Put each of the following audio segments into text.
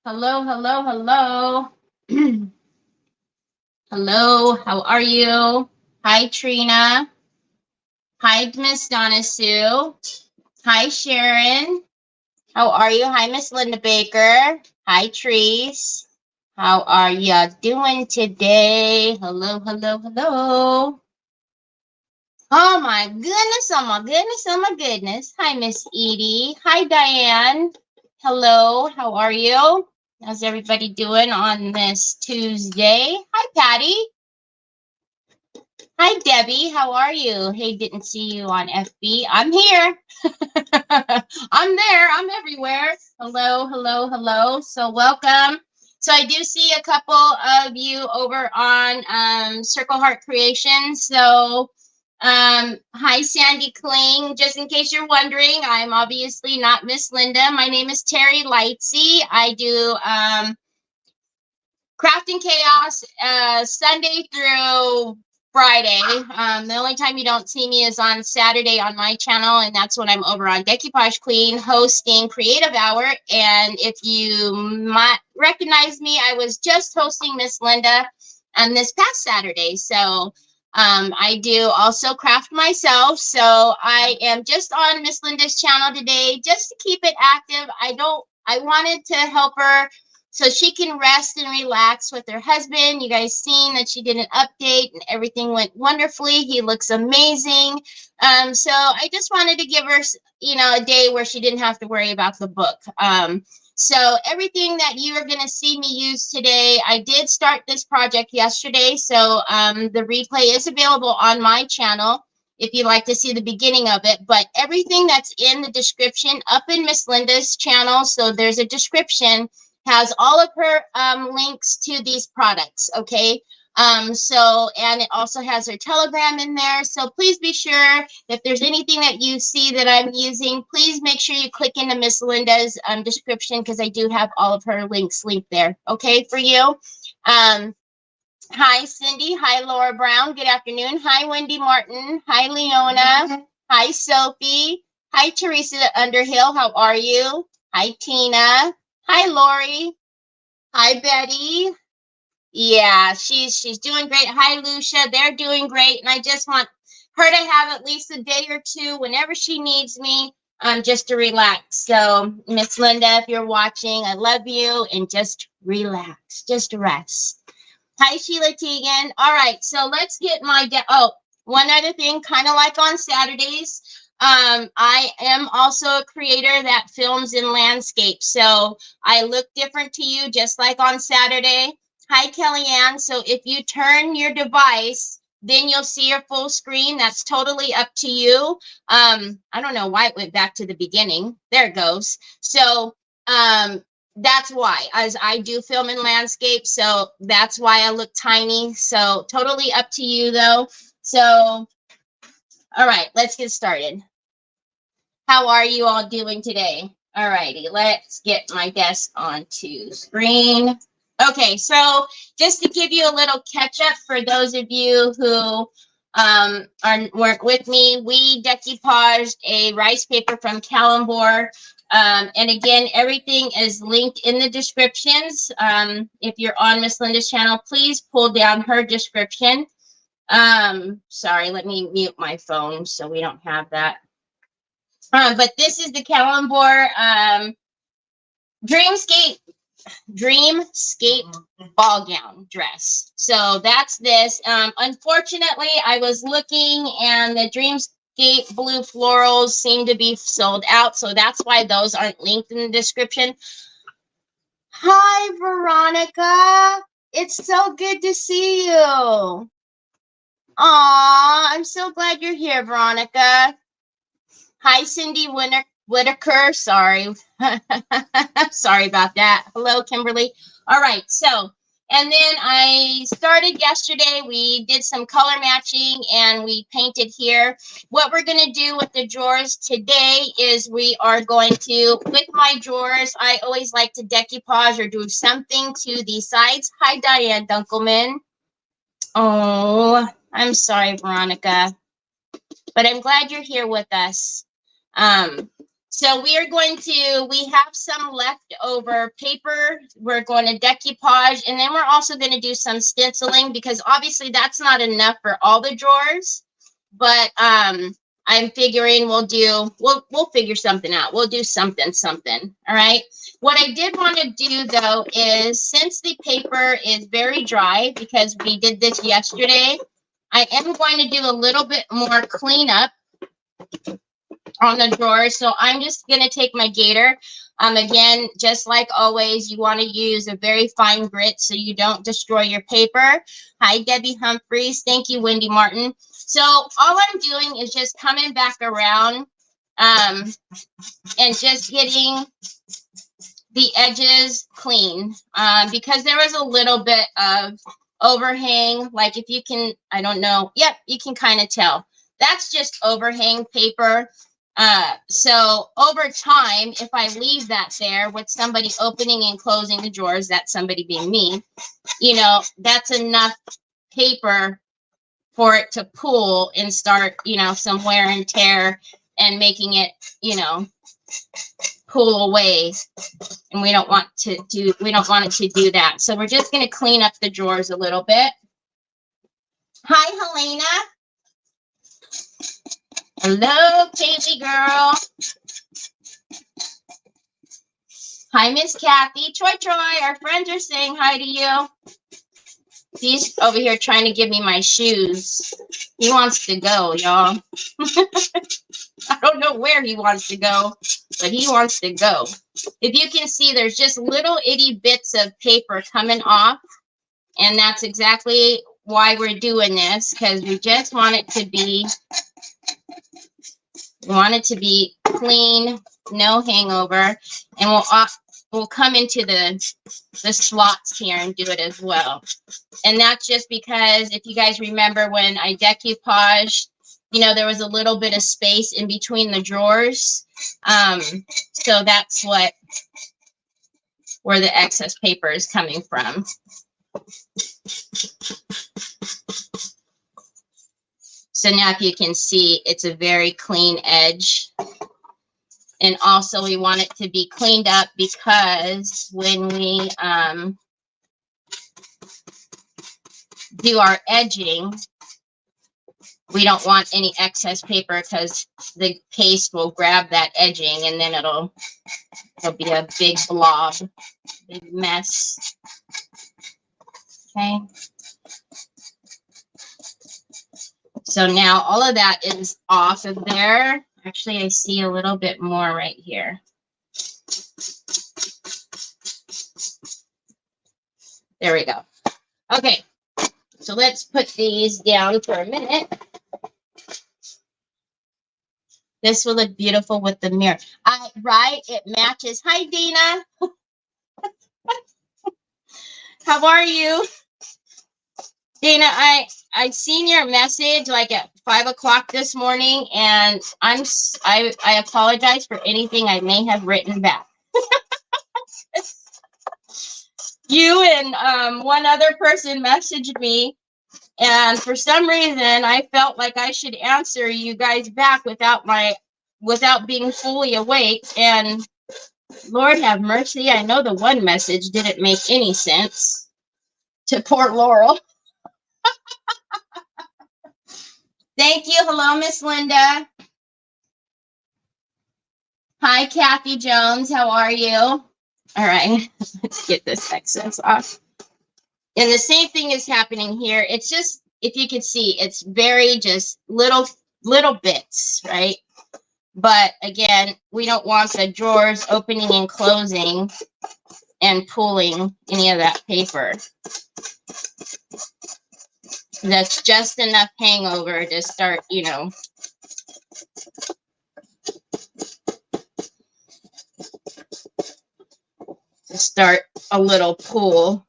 Hello, hello, hello. Hello, how are you? Hi, Trina. Hi, Miss Donna Sue. Hi, Sharon. How are you? Hi, Miss Linda Baker. Hi, Trees. How are ya doing today? Hello, hello, hello. Oh my goodness, oh my goodness, oh my goodness. Hi, Miss Edie. Hi, Diane. Hello, how are you? How's everybody doing on this Tuesday? Hi, Patty. Hi, Debbie. How are you? Hey, didn't see you on FB. I'm here. I'm there. I'm everywhere. Hello, hello, hello. So welcome. So I do see a couple of you over on Circle Heart Creations. So hi, Sandy Kling. Just in case you're wondering, I'm obviously not Miss Linda. My name is Terry Lightsey. I do Crafting Chaos Sunday through Friday. The only time you don't see me is on Saturday on my channel, and that's when I'm over on Decoupage Queen hosting Creative Hour. And if you might recognize me, I was just hosting Miss Linda this past Saturday. So I do also craft myself. So I am just on Miss Linda's channel today just to keep it active. I wanted to help her so she can rest and relax with her husband. You guys seen that she did an update and everything went wonderfully. He looks amazing. So I just wanted to give her, a day where she didn't have to worry about the book. So everything that you are going to see me use today, I did start this project yesterday. So the replay is available on my channel if you'd like to see the beginning of it. But everything that's in the description up in Miss Linda's channel, so there's a description, has all of her links to these products, okay? And it also has her Telegram in there. So please be sure if there's anything that you see that I'm using, please make sure you click into Miss Linda's description, because I do have all of her links linked there, okay, for you. Hi, Cindy. Hi, Laura Brown. Good afternoon. Hi, Wendy Martin. Hi, Leona. Hi, Sophie. Hi, Teresa Underhill. How are you? Hi, Tina. Hi, Lori. Hi, Betty. Yeah, she's doing great. Hi, Lucia. They're doing great. And I just want her to have at least a day or two whenever she needs me, just to relax. So, Miss Linda, if you're watching, I love you, and just relax. Just rest. Hi, Sheila Teagan. All right, so let's get my one other thing, kind of like on Saturdays. I am also a creator that films in landscape, so I look different to you just like on Saturday. Hi, Kellyanne. So if you turn your device, then you'll see your full screen. That's totally up to you. I don't know why it went back to the beginning. There it goes. So that's why, as I do film in landscape, so that's why I look tiny. So totally up to you though. So all right, let's get started. How are you all doing today? All righty, let's get my desk onto screen. Okay, so just to give you a little catch up for those of you who weren't with me, we decoupaged a rice paper from Calambour. And again, everything is linked in the descriptions. If you're on Miss Linda's channel, please pull down her description. Sorry, let me mute my phone so we don't have that. But this is the Calambour Dreamscape ball gown dress. So that's this. Unfortunately, I was looking and the Dreamscape blue florals seem to be sold out. So that's why those aren't linked in the description. Hi, Veronica. It's so good to see you. Aw, I'm so glad you're here, Veronica. Hi, Cindy Whitaker. Sorry. Sorry about that. Hello, Kimberly. All right. So, and then I started yesterday. We did some color matching and we painted here. What we're going to do with the drawers today is we are going to, with my drawers, I always like to decoupage or do something to the sides. Hi, Diane Dunkelman. Oh, I'm sorry, Veronica, but I'm glad you're here with us. So we have some leftover paper. We're going to decoupage, and then we're also going to do some stenciling because obviously that's not enough for all the drawers. But I'm figuring we'll figure something out. We'll do something. All right. What I did want to do though is, since the paper is very dry because we did this yesterday, I am going to do a little bit more cleanup on the drawers. So I'm just going to take my gator. Again, just like always, you want to use a very fine grit so you don't destroy your paper. Hi, Debbie Humphreys. Thank you, Wendy Martin. So all I'm doing is just coming back around and just getting the edges clean because there was a little bit of overhang. Like if you can, I don't know. Yep, you can kind of tell. That's just overhang paper. So over time, if I leave that there with somebody opening and closing the drawers, that's somebody being me, you know, that's enough paper for it to pull and start, you know, some wear and tear and making it, you know, pull away. And we don't want it to do that. So we're just going to clean up the drawers a little bit. Hi, Helena. Hello, Paisy girl. Hi, Miss Kathy. Troy, our friends are saying hi to you. He's over here trying to give me my shoes. He wants to go, y'all. I don't know where he wants to go, but he wants to go. If you can see, there's just little itty bits of paper coming off, and that's exactly why we're doing this, because we just want it to be clean, no hangover, and we'll come into the slots here and do it as well. And that's just because if you guys remember when I decoupaged, you know, there was a little bit of space in between the drawers. So that's where the excess paper is coming from. So now if you can see, it's a very clean edge. And also we want it to be cleaned up because when we do our edging, we don't want any excess paper because the paste will grab that edging and then it'll be a big blob, big mess. Okay. So now all of that is off of there. Actually, I see a little bit more right here. There we go. Okay, so let's put these down for a minute. This will look beautiful with the mirror. Right, it matches. Hi, Dana. How are you? Dana, I seen your message like at 5 o'clock this morning, and I apologize for anything I may have written back. You and one other person messaged me, and for some reason I felt like I should answer you guys back without being fully awake. And Lord have mercy, I know the one message didn't make any sense to poor Laurel. Thank you. Hello, Miss Linda. Hi, Kathy Jones. How are you? All right, let's get this excess off. And the same thing is happening here. It's just, if you can see, it's very just little bits, right? But again, we don't want the drawers opening and closing and pulling any of that paper. That's just enough hangover to start, you know, to start a little pool.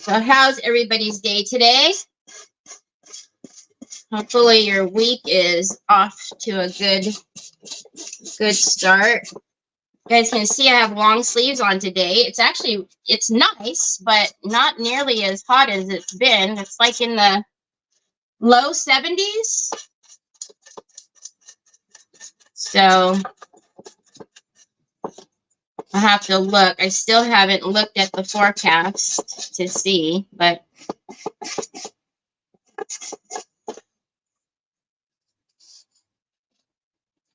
So how's everybody's day today? Hopefully your week is off to a good start. You guys can see I have long sleeves on today. It's nice, but not nearly as hot as it's been. It's like in the low 70s. So I have to look. I still haven't looked at the forecast to see, but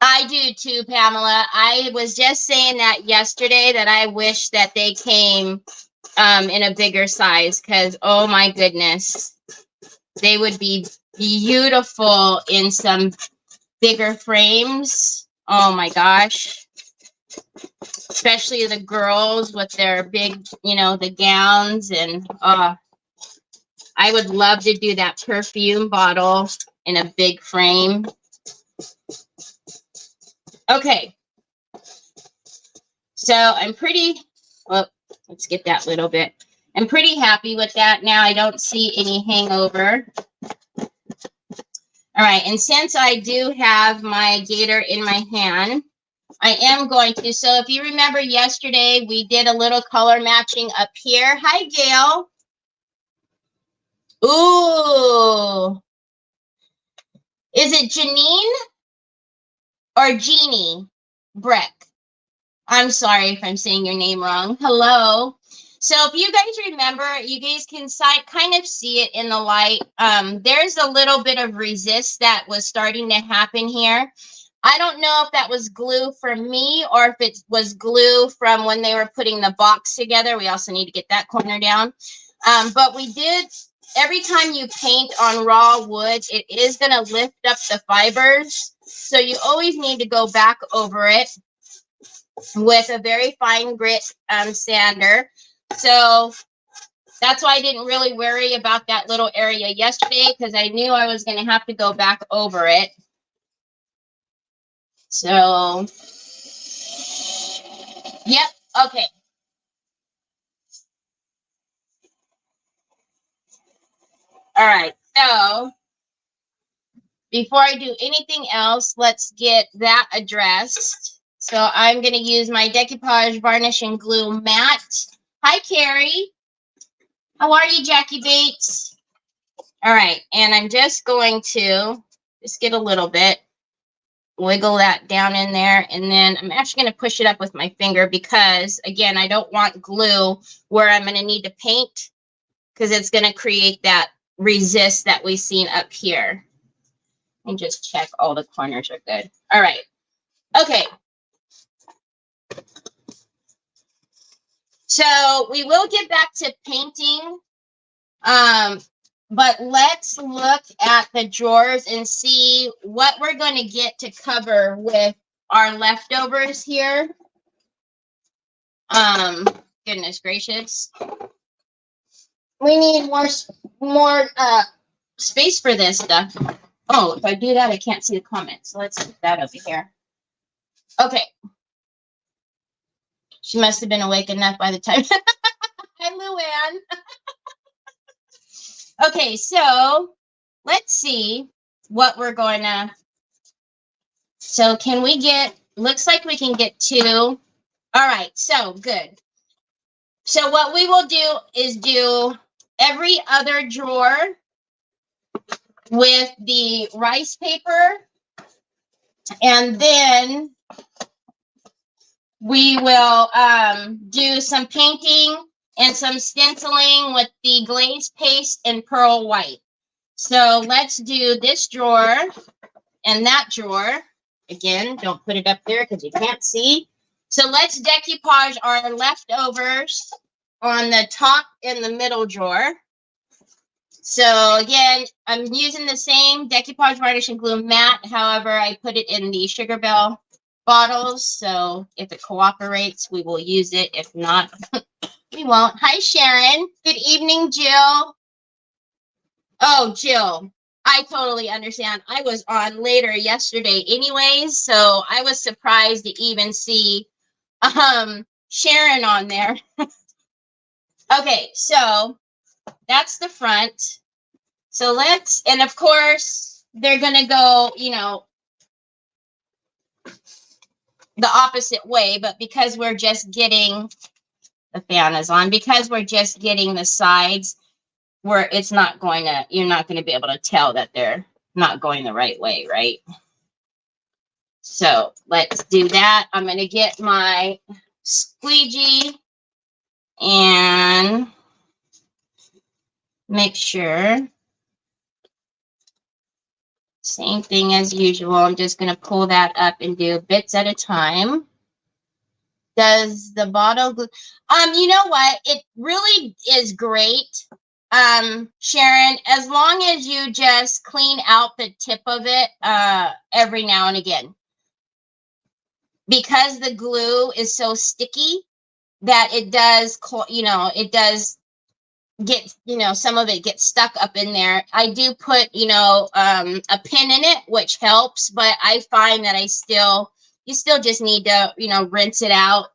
I do too, Pamela. I was just saying that yesterday, that I wish that they came in a bigger size, because oh my goodness, they would be beautiful in some bigger frames. Oh my gosh. Especially the girls with their big, you know, the gowns. And I would love to do that perfume bottle in a big frame. Okay. So I'm pretty, well, let's get that little bit. I'm pretty happy with that now. I don't see any hangover. All right. And since I do have my gator in my hand, I am going to, so if you remember yesterday, we did a little color matching up here. Hi, Gail. Ooh. Is it Janine or Jeannie Breck? I'm sorry if I'm saying your name wrong. Hello. So if you guys remember, you guys can kind of see it in the light. There's a little bit of resist that was starting to happen here. I don't know if that was glue from me or if it was glue from when they were putting the box together. We also need to get that corner down. But we did, every time you paint on raw wood, it is going to lift up the fibers. So you always need to go back over it with a very fine grit sander. So that's why I didn't really worry about that little area yesterday, because I knew I was going to have to go back over it. So, yep, okay. All right, so before I do anything else, let's get that addressed. So I'm going to use my Decoupage Varnish and Glue Matte. Hi, Carrie. How are you, Jackie Bates? All right, and I'm just going to just get a little bit, wiggle that down in there, and then I'm actually going to push it up with my finger because, again, I don't want glue where I'm going to need to paint, because it's going to create that resist that we've seen up here. And just check all the corners are good. All right. Okay. So we will get back to painting, but let's look at the drawers and see what we're going to get to cover with our leftovers here. Goodness gracious. We need more space for this stuff. Oh, if I do that, I can't see the comments. So let's put that over here. Okay. She must have been awake enough by the time. Hi, Luann. Okay, so let's see what we're going to. So can we get, looks like we can get 2. All right, so good. So what we will do is do every other drawer with the rice paper, and then we will do some painting and some stenciling with the glaze paste and pearl white. So let's do this drawer and that drawer. Again, don't put it up there because you can't see. So let's decoupage our leftovers on the top and the middle drawer. So again, I'm using the same Decoupage Varnish and Glue Matte. However, I put it in the Sugar Bell bottles. So if it cooperates, we will use it. If not, we won't. Hi, Sharon. Good evening, Jill. Oh, Jill, I totally understand. I was on later yesterday anyways, so I was surprised to even see Sharon on there. Okay, so that's the front. So let's, and of course, they're going to go, you know, the opposite way, but because we're just getting, the fan is on, because we're just getting the sides where it's not going to, you're not going to be able to tell that they're not going the right way, right? So let's do that. I'm going to get my squeegee and make sure. Same thing as usual. I'm just going to pull that up and do bits at a time. Does the bottle glue? You know what? It really is great, Sharon, as long as you just clean out the tip of it every now and again. Because the glue is so sticky that it does, you know, it does get, you know, some of it gets stuck up in there. I do put, you know, a pin in it, which helps, but I find that you still just need to, you know, rinse it out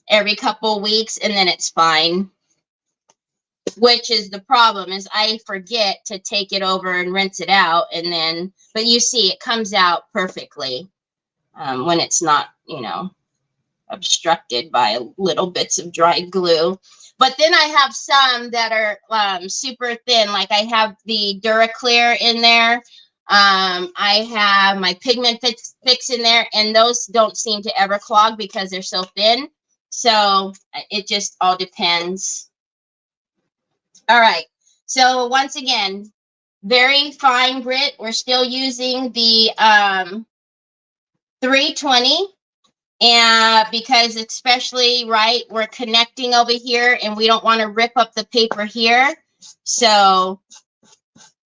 every couple weeks and then it's fine. Which is the problem, is I forget to take it over and rinse it out, and then, but you see it comes out perfectly when it's not, you know, obstructed by little bits of dried glue. But then I have some that are super thin, like I have the DuraClear in there. I have my Pigment Fix in there, and those don't seem to ever clog because they're so thin. So it just all depends. All right. So once again, very fine grit. We're still using the 320. And because especially, right, we're connecting over here and we don't want to rip up the paper here. So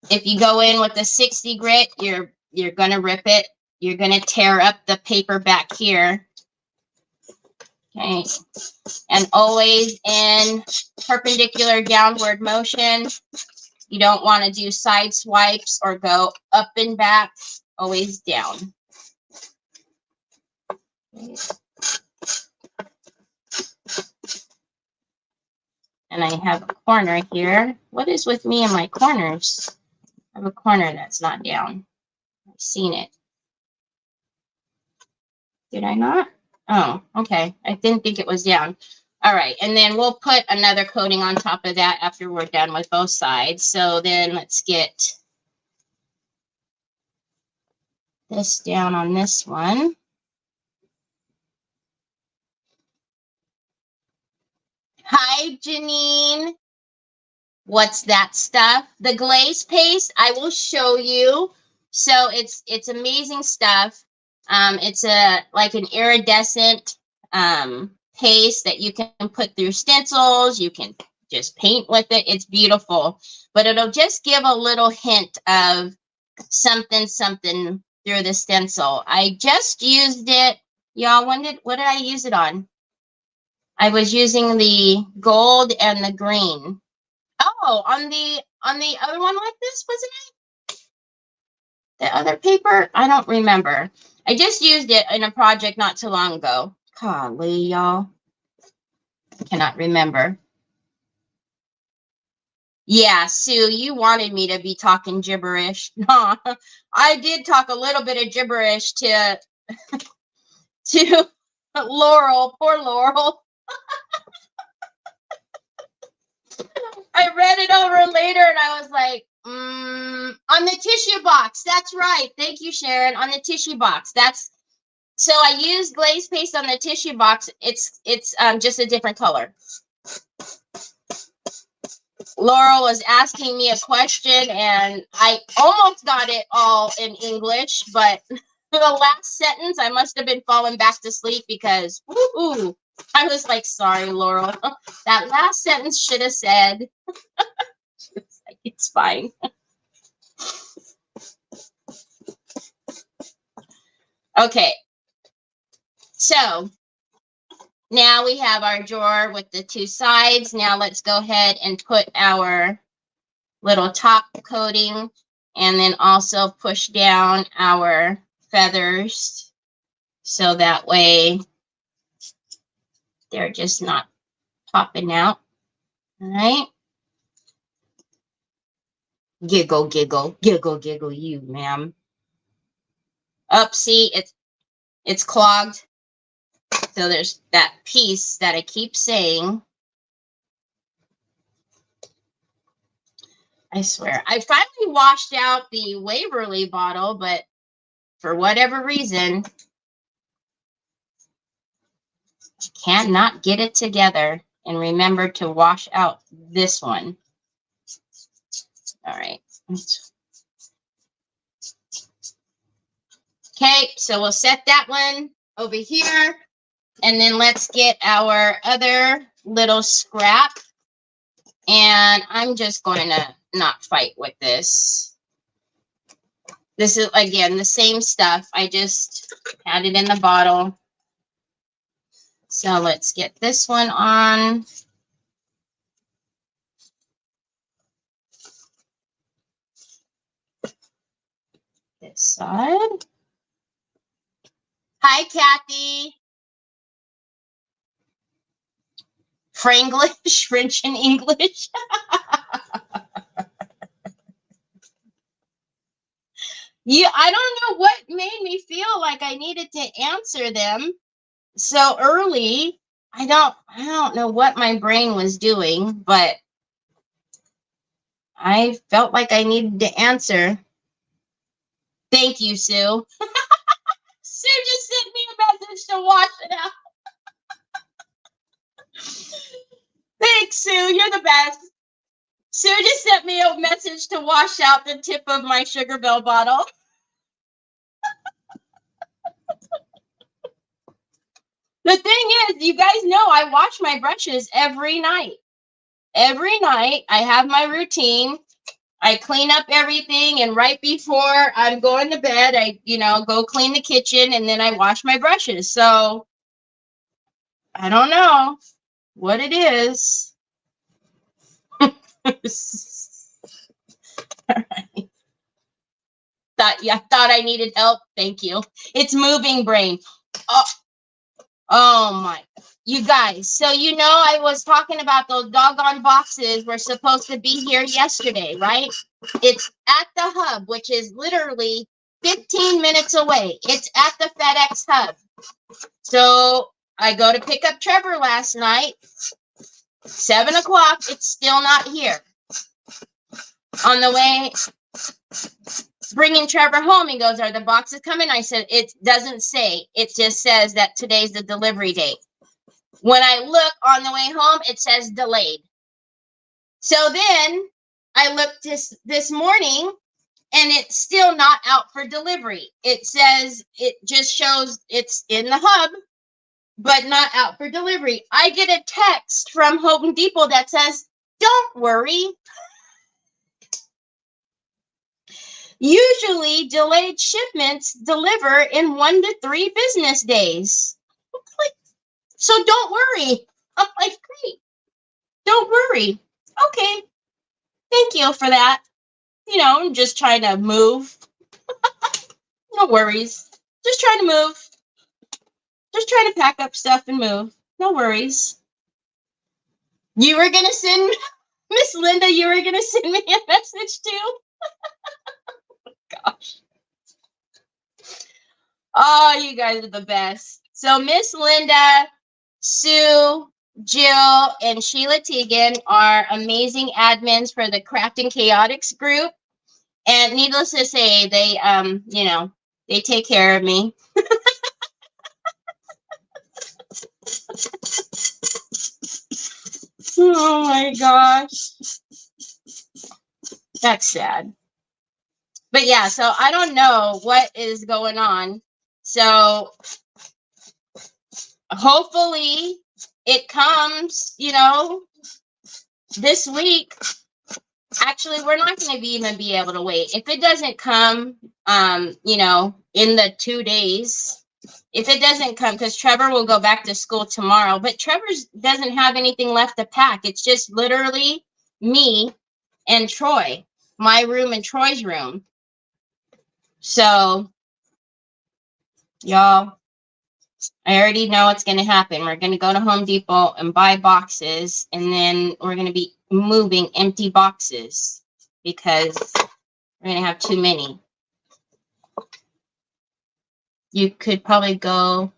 if you go in with the 60 grit, you're going to rip it. You're going to tear up the paper back here. Okay. And always in perpendicular downward motion. You don't want to do side swipes or go up and back, always down. And I have a corner here. What is with me and my corners? I have a corner that's not down. I've seen it. Did I not? Oh, okay. I didn't think it was down. All right. And then we'll put another coating on top of that after we're done with both sides. So then let's get this down on this one. Hi, Janine. What's that stuff? The glaze paste, I will show you. So it's amazing stuff. It's like an iridescent paste that you can put through stencils. You can just paint with it. It's beautiful, but it'll just give a little hint of something through the stencil. I just used it, y'all. What did I use it on? I was using the gold and the green. Oh, on the other one like this, wasn't it? The other paper? I don't remember. I just used it in a project not too long ago. Golly, y'all. I cannot remember. Yeah, Sue, you wanted me to be talking gibberish. No, I did talk a little bit of gibberish to Laurel. Poor Laurel. I read it over later and I was like, on the tissue box. That's right. Thank you, Sharon. On the tissue box. So I used glaze paste on the tissue box. It's just a different color. Laurel was asking me a question and I almost got it all in English, but for the last sentence, I must have been falling back to sleep because woo-hoo, I was like, sorry, Laurel. That last sentence should have said, it's fine. Okay. So now we have our drawer with the two sides. Now let's go ahead and put our little top coating and then also push down our feathers so that way they're just not popping out. All right. Giggle, giggle, giggle, giggle, you, ma'am. Up, see, it's clogged. So there's that piece that I keep saying. I swear. I finally washed out the Waverly bottle, but for whatever reason, I cannot get it together. And remember to wash out this one. All right. Okay, so we'll set that one over here. And then let's get our other little scrap. And I'm just going to not fight with this. This is, again, the same stuff. I just had it in the bottle. So let's get this one on. This side. Hi, Kathy. Franglish, French and English. I don't know what made me feel like I needed to answer them so early. I don't know what my brain was doing, but I felt like I needed to answer. Thank you, Sue. Sue just sent me a message to wash it out. Thanks, Sue. You're the best. Sue just sent me a message to wash out the tip of my Sugar Bell bottle. The thing is, you guys know I wash my brushes every night. Every night I have my routine. I clean up everything, and right before I'm going to bed, I, go clean the kitchen, and then I wash my brushes. So I don't know what it is. All right. Thought I needed help. Thank you. It's moving brain. Oh my, you guys. So, I was talking about those doggone boxes were supposed to be here yesterday, right? It's at the hub, which is literally 15 minutes away. It's at the FedEx hub. So I go to pick up Trevor last night, 7 o'clock. It's still not here. On the way, bringing Trevor home, he goes, "Are the boxes coming?" I said, "It doesn't say. It just says that today's the delivery date." When I look on the way home, it says delayed. So then I looked this morning, and it's still not out for delivery. It says, it just shows it's in the hub, but not out for delivery. I get a text from Home Depot that says, "Don't worry. Usually delayed shipments deliver in 1 to 3 business days." Like, so don't worry. I'm like, great. Don't worry. Okay. Thank you for that. I'm just trying to move. No worries. Just trying to move. Just trying to pack up stuff and move. No worries. You were going to send, Miss Linda, you were going to send me a message too? Gosh. Oh, you guys are the best. So Miss Linda, Sue, Jill, and Sheila Teagan are amazing admins for the Crafting Chaotix group. And needless to say, they, they take care of me. Oh my gosh. That's sad. But yeah, so I don't know what is going on. So hopefully it comes, this week. Actually, we're not going to even be able to wait. If it doesn't come, in the 2 days, if it doesn't come, because Trevor will go back to school tomorrow, but Trevor doesn't have anything left to pack. It's just literally me and Troy, my room and Troy's room. So, y'all, I already know what's going to happen. We're going to go to Home Depot and buy boxes, and then we're going to be moving empty boxes because we're going to have too many. You could probably go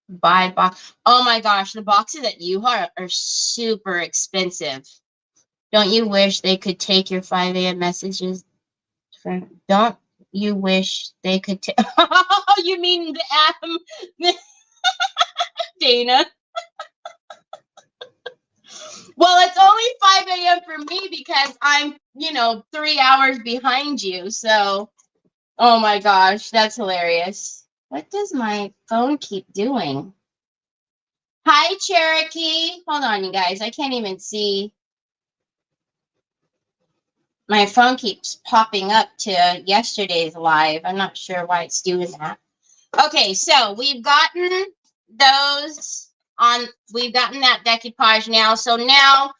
buy box. Oh my gosh, the boxes at U-Haul are super expensive. Don't you wish they could take your 5 a.m. messages? Don't you wish they could tell? You mean the Dana? Well, it's only 5 a.m. for me because I'm, 3 hours behind you. So, oh my gosh, that's hilarious. What does my phone keep doing? Hi, Cherokee. Hold on, you guys. I can't even see. My phone keeps popping up to yesterday's live. I'm not sure why it's doing that. Okay, so we've gotten those on, we've gotten that decoupage now. So now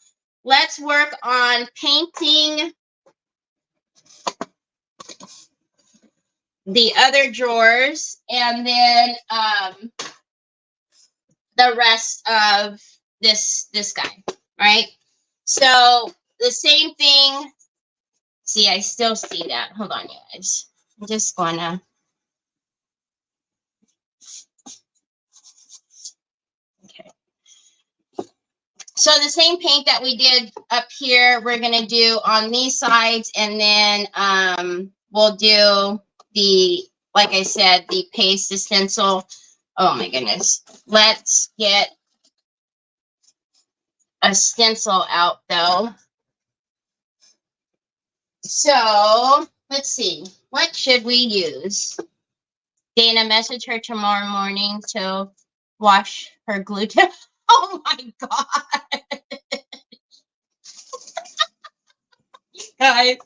let's work on painting the other drawers and then the rest of this guy, right? So the same thing. See, I still see that. Hold on, you guys. I'm just gonna. Okay. So the same paint that we did up here, we're gonna do on these sides, and then we'll do the, like I said, the paste, the stencil. Oh my goodness. Let's get a stencil out though. So let's see. What should we use? Dana, message her tomorrow morning to wash her glue down. Oh my God. Guys.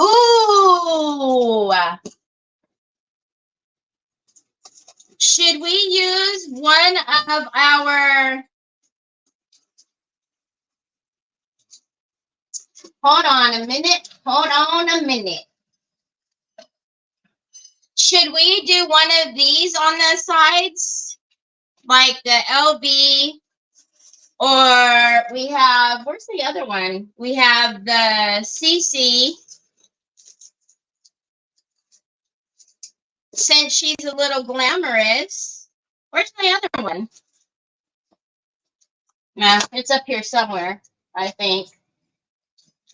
Ooh. Should we use one of our... Hold on a minute. Hold on a minute. Should we do one of these on the sides? Like the LB, or we have, where's the other one? We have the CC. Since she's a little glamorous. Where's my other one? Nah, it's up here somewhere, I think.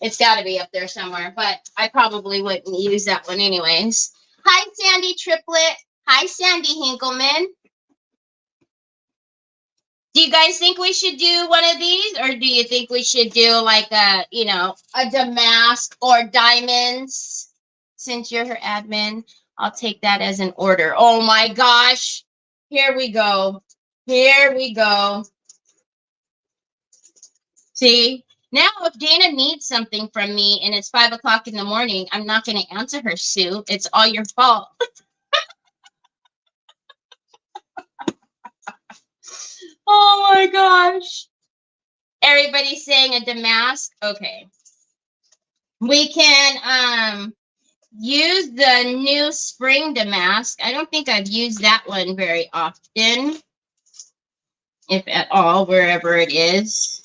It's got to be up there somewhere, but I probably wouldn't use that one anyways. Hi, Sandy Triplet. Hi, Sandy Hinkleman. Do you guys think we should do one of these, or do you think we should do like a, a damask or diamonds? Since you're her admin, I'll take that as an order. Oh my gosh. Here we go. Here we go. See? Now, if Dana needs something from me and it's 5 o'clock in the morning, I'm not going to answer her, Sue. It's all your fault. Oh my gosh. Everybody's saying a damask. Okay. We can use the new spring damask. I don't think I've used that one very often, if at all, wherever it is.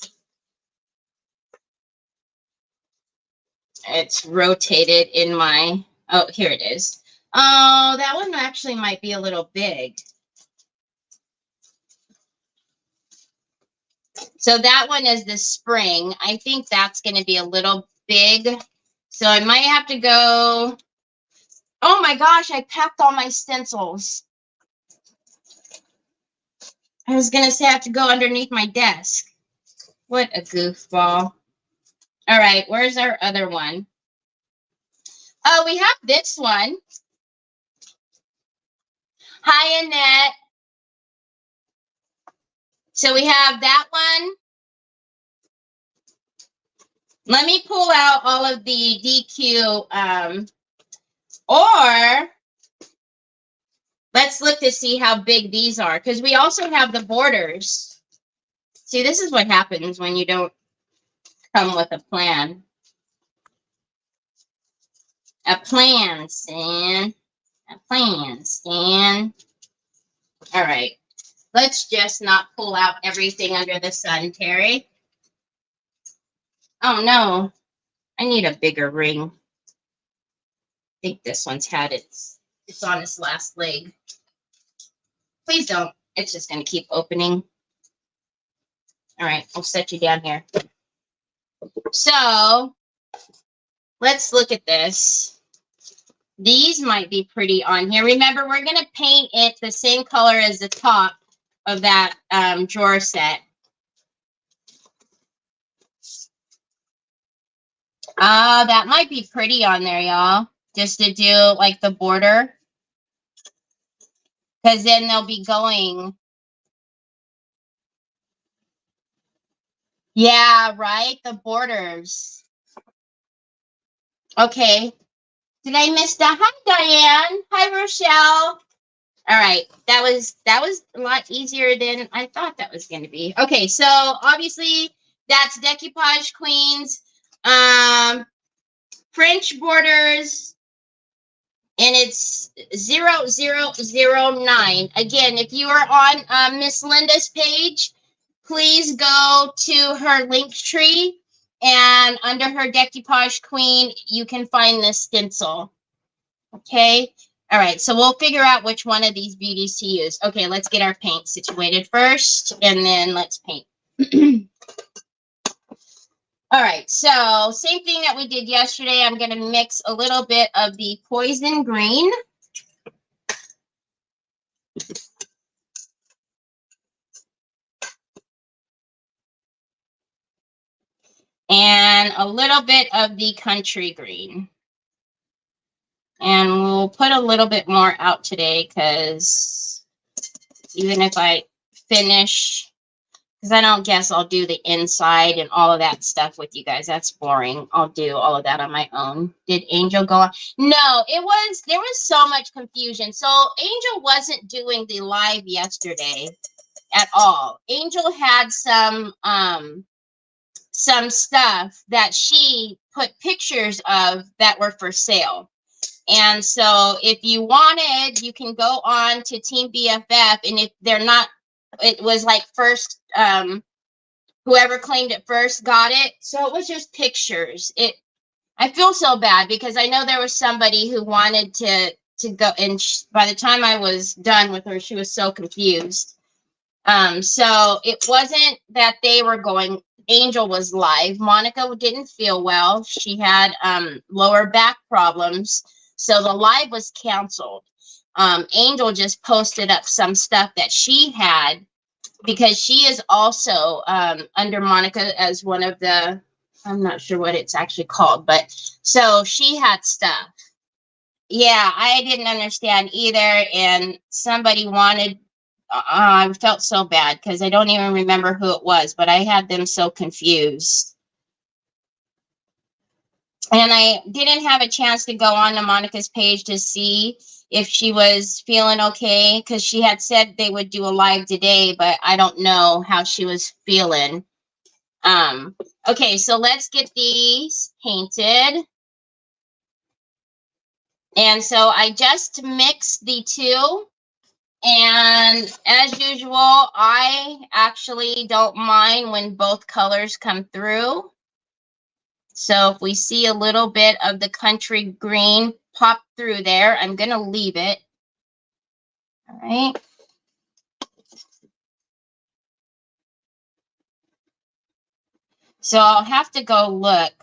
It's rotated in my, oh, here it is. Oh, that one actually might be a little big. So that one is the spring. I think that's going to be a little big. So I might have to go. Oh my gosh, I packed all my stencils. I was going to say I have to go underneath my desk. What a goofball. All right, where's our other one? Oh, we have this one. Hi, Annette. So we have that one. Let me pull out all of the DQ, or let's look to see how big these are, because we also have the borders. See, this is what happens when you don't come with a plan. A plan, Stan. A plan, Stan. All right. Let's just not pull out everything under the sun, Terry. Oh, no. I need a bigger ring. I think this one's had it's on its last leg. Please don't. It's just going to keep opening. All right. I'll set you down here. So let's look at this. These might be pretty on here. Remember, we're going to paint it the same color as the top of that drawer set. That might be pretty on there, y'all. Just to do like the border. Because then they'll be going. Yeah, right? The borders. Okay. Did I miss that? Hi, Diane. Hi, Rochelle. All right. That was a lot easier than I thought that was going to be. Okay, so obviously that's Decoupage Queens. French borders, and it's 0009. Again, if you are on Miss Linda's page, please go to her link tree, and under her Decoupage Queen, you can find this stencil. Okay. All right. So we'll figure out which one of these beauties to use. Okay. Let's get our paint situated first, and then let's paint. All right, so same thing that we did yesterday. I'm going to mix a little bit of the poison green. And a little bit of the country green. And we'll put a little bit more out today because even if I finish, because I don't guess I'll do the inside and all of that stuff with you guys. That's boring. I'll do all of that on my own. Did Angel go on? No, there was so much confusion. So Angel wasn't doing the live yesterday at all. Angel had some stuff that she put pictures of that were for sale. And so if you wanted, you can go on to Team BFF, and if they're not, it was like first, whoever claimed it first got it. So it was just pictures. I feel so bad because I know there was somebody who wanted to go, and by the time I was done with her, she was so confused. So it wasn't that they were going. Angel was live. Monica didn't feel well. She had lower back problems, so the live was canceled. Angel just posted up some stuff that she had because she is also under Monica as one of the, I'm not sure what it's actually called, but so she had stuff. Yeah, I didn't understand either, and somebody wanted, I felt so bad because I don't even remember who it was, but I had them so confused. And I didn't have a chance to go on to Monica's page to see if she was feeling okay, because she had said they would do a live today, but I don't know how she was feeling. Okay, so let's get these painted. And so I just mixed the two. And as usual, I actually don't mind when both colors come through. So if we see a little bit of the country green pop through there, I'm going to leave it. All right. So I'll have to go look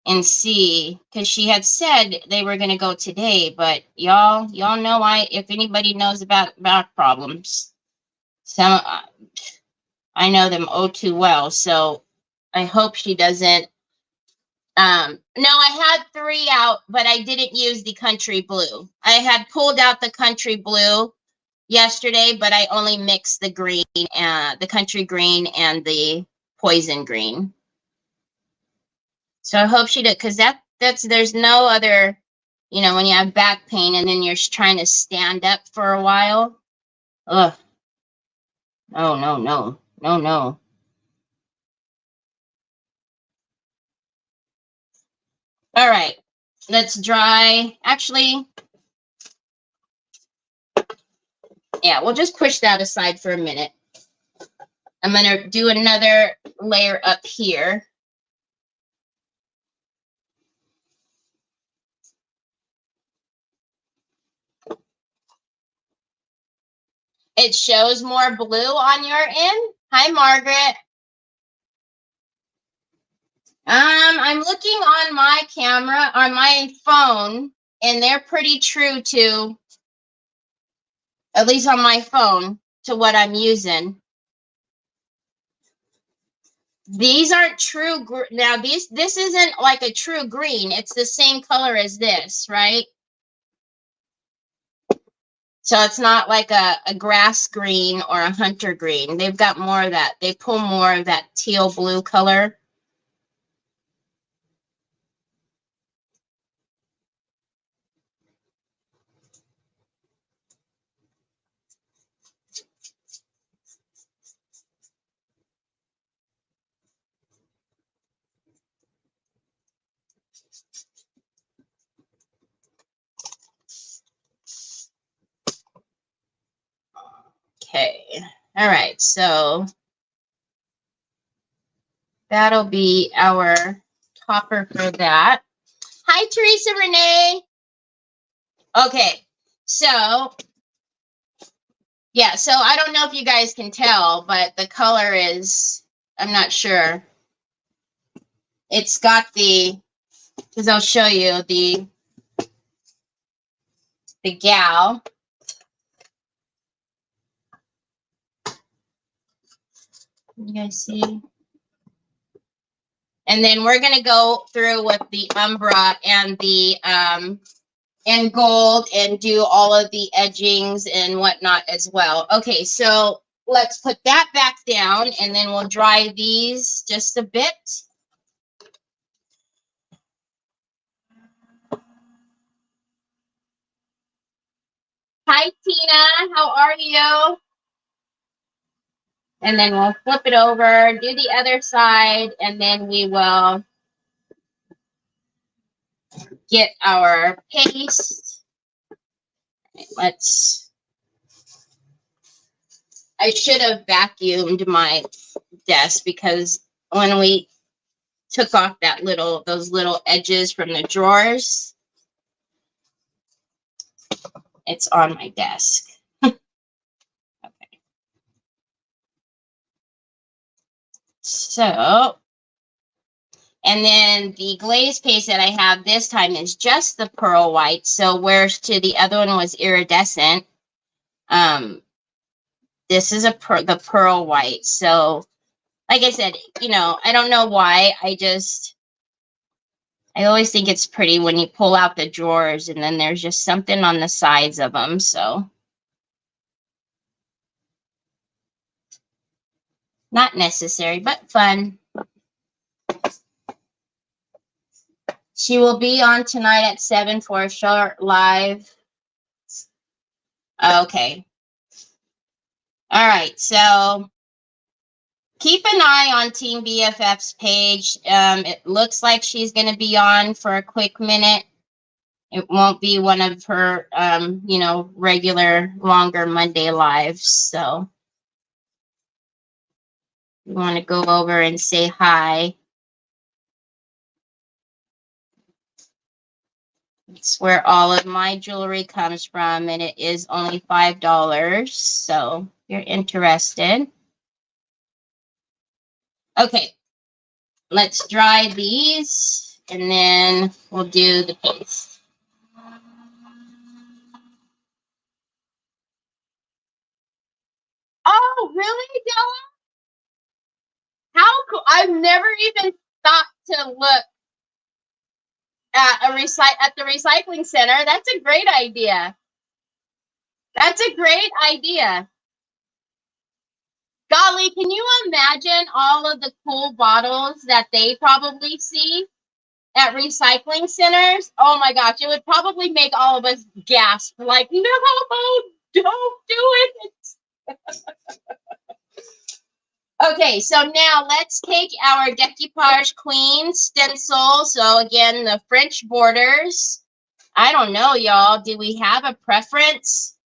and see, because she had said they were going to go today, but y'all know, if anybody knows about back problems, some I know them oh too well, so I hope she doesn't. No, I had 3 out, but I didn't use the country blue. I had pulled out the country blue yesterday, but I only mixed the green, the country green and the poison green. So I hope she did, because there's no other, when you have back pain and then you're trying to stand up for a while. Ugh. No, no, no, no, no. All right, let's dry. Actually, yeah, we'll just push that aside for a minute. I'm going to do another layer up here. It shows more blue on your end. Hi, Margaret. I'm looking on my camera, on my phone, and they're pretty true to, at least on my phone, to what I'm using. These aren't true. Now, this isn't like a true green. It's the same color as this, right? So it's not like a grass green or a hunter green. They've got more of that. They pull more of that teal blue color. Okay. All right. So that'll be our topper for that. Hi, Teresa Renee. Okay. So, yeah. So I don't know if you guys can tell, but the color is, I'm not sure. It's got the, because I'll show you the gal. You guys see? And then we're going to go through with the Umbra and the and gold and do all of the edgings and whatnot as well. Okay, so let's put that back down and then we'll dry these just a bit. Hi, Tina. How are you? And then we'll flip it over, do the other side, and then we will get our paste. Let's, I should have vacuumed my desk because when we took off that those little edges from the drawers, it's on my desk. Okay. So, and then the glaze paste that I have this time is just the pearl white. So whereas to the other one was iridescent, this is the pearl white. So like I said, you know, I don't know why. I always think it's pretty when you pull out the drawers and then there's just something on the sides of them. So not necessary, but fun. She will be on tonight at 7 for a short live. Okay. All right. So keep an eye on Team BFF's page. It looks like she's going to be on for a quick minute. It won't be one of her, you know, regular longer Monday lives. So you want to go over and say hi. It's where all of my jewelry comes from, and it is only $5. So if you're interested. Okay, let's dry these, and then we'll do the paste. Oh, really, Della? How cool! I've never even thought to look at the recycling center. That's a great idea. That's a great idea. Golly, can you imagine all of the cool bottles that they probably see at recycling centers? Oh my gosh, it would probably make all of us gasp, like, no, don't do it. Okay, so now let's take our Decoupage Queen stencil. So again, the French borders. I don't know, y'all. Do we have a preference?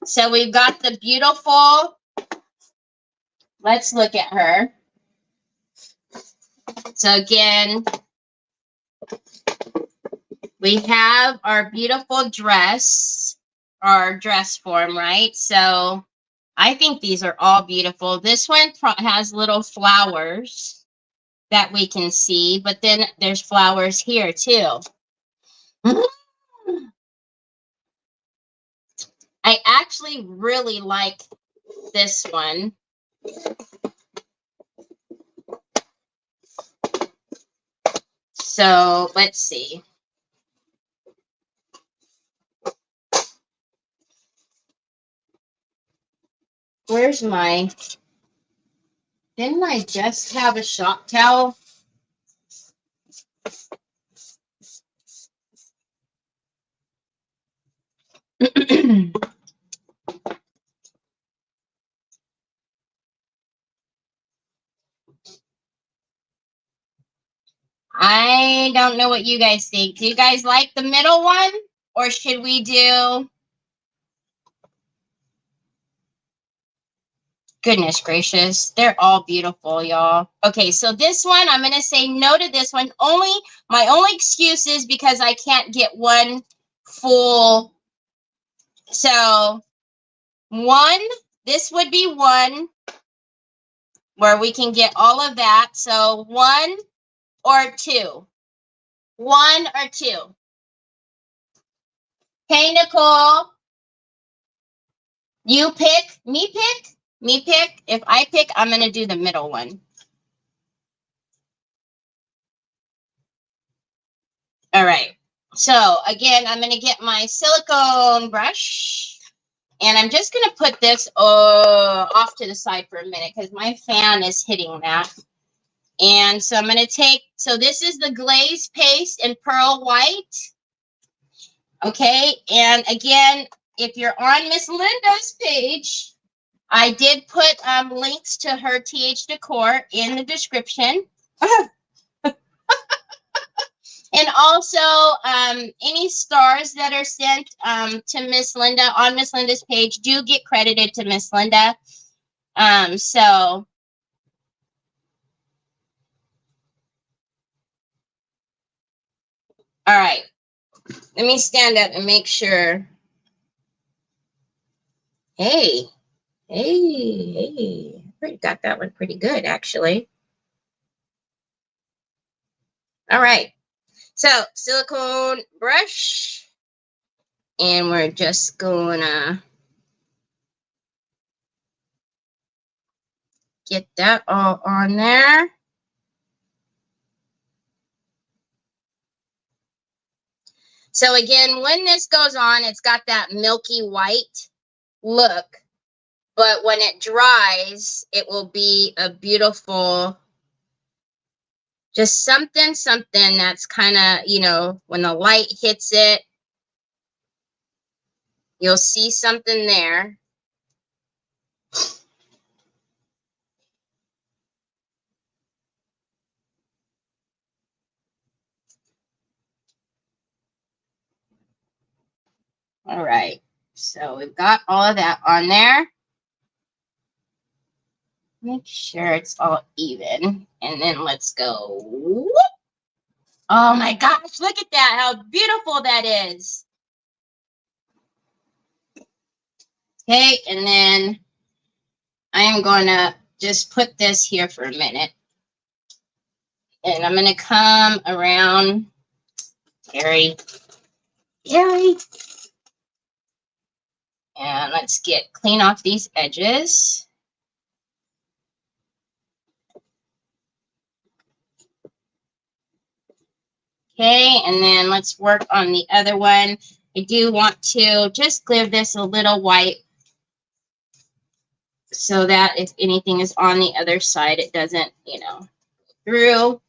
So we've got the beautiful. Let's look at her. So again, we have our beautiful dress, our dress form, right? So I think these are all beautiful. This one has little flowers that we can see, but then there's flowers here too. actually really like this one. So let's see. Where's my, didn't I just have a shop towel? I don't know what you guys think. Do you guys like the middle one? Or should we do... Goodness gracious. They're all beautiful, y'all. Okay, so this one, I'm going to say no to this one. My only excuse is because I can't get one full. So, one, this would be one where we can get all of that. So, 1 or 2. 1 or 2. Hey, Nicole. You pick. Me pick? Me pick. If I pick, I'm going to do the middle one. All right. So, again, I'm going to get my silicone brush. And I'm just going to put this off to the side for a minute because my fan is hitting that. And so I'm going to take, so this is the glaze paste in pearl white. Okay. And again, if you're on Miss Linda's page, I did put links to her TH Decor in the description. And also, any stars that are sent to Miss Linda on Miss Linda's page do get credited to Miss Linda. So, all right. Let me stand up and make sure. Hey, hey. Got that one pretty good, actually. All right. So, silicone brush. And we're just gonna get that all on there. So again, when this goes on, it's got that milky white look. But when it dries, it will be a beautiful, just something that's kind of, you know, when the light hits it, you'll see something there. All right, so we've got all of that on there. Make sure it's all even. And then let's go. Whoop. Oh my gosh, look at that, how beautiful that is. Okay, and then I am going to just put this here for a minute. And I'm going to come around, Gary. And let's clean off these edges. Okay, and then let's work on the other one. I do want to just give this a little white so that if anything is on the other side, it doesn't, you know, through.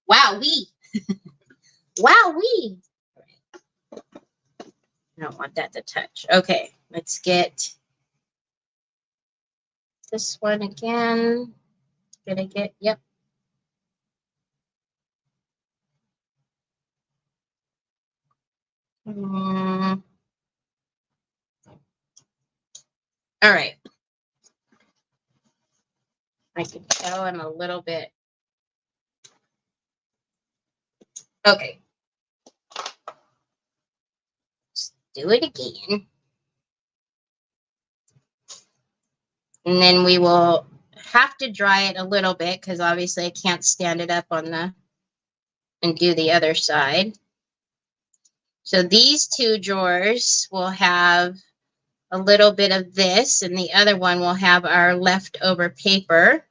Wowee. Wowee. I don't want that to touch. Okay, let's get this one again. Gonna get, yep. All right. I can tell I'm a little bit. Okay. Let's do it again. And then we will have to dry it a little bit because obviously I can't stand it up on the and do the other side. So these two drawers will have a little bit of this, and the other one will have our leftover paper.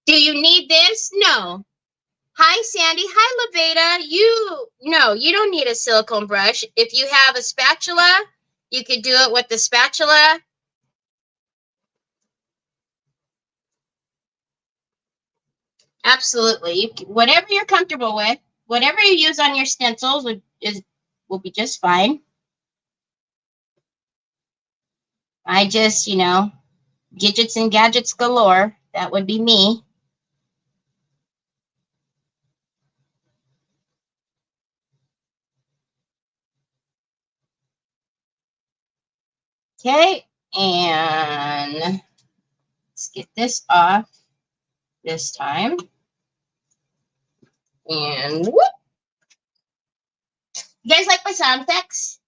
Do you need this? No. Hi, Sandy. Hi, Laveda. No, you don't need a silicone brush. If you have a spatula, you could do it with the spatula. Absolutely. Whatever you're comfortable with, whatever you use on your stencils will be just fine. I just, gadgets and gadgets galore. That would be me. Okay, and let's get this off this time. And whoop. You guys like my sound effects?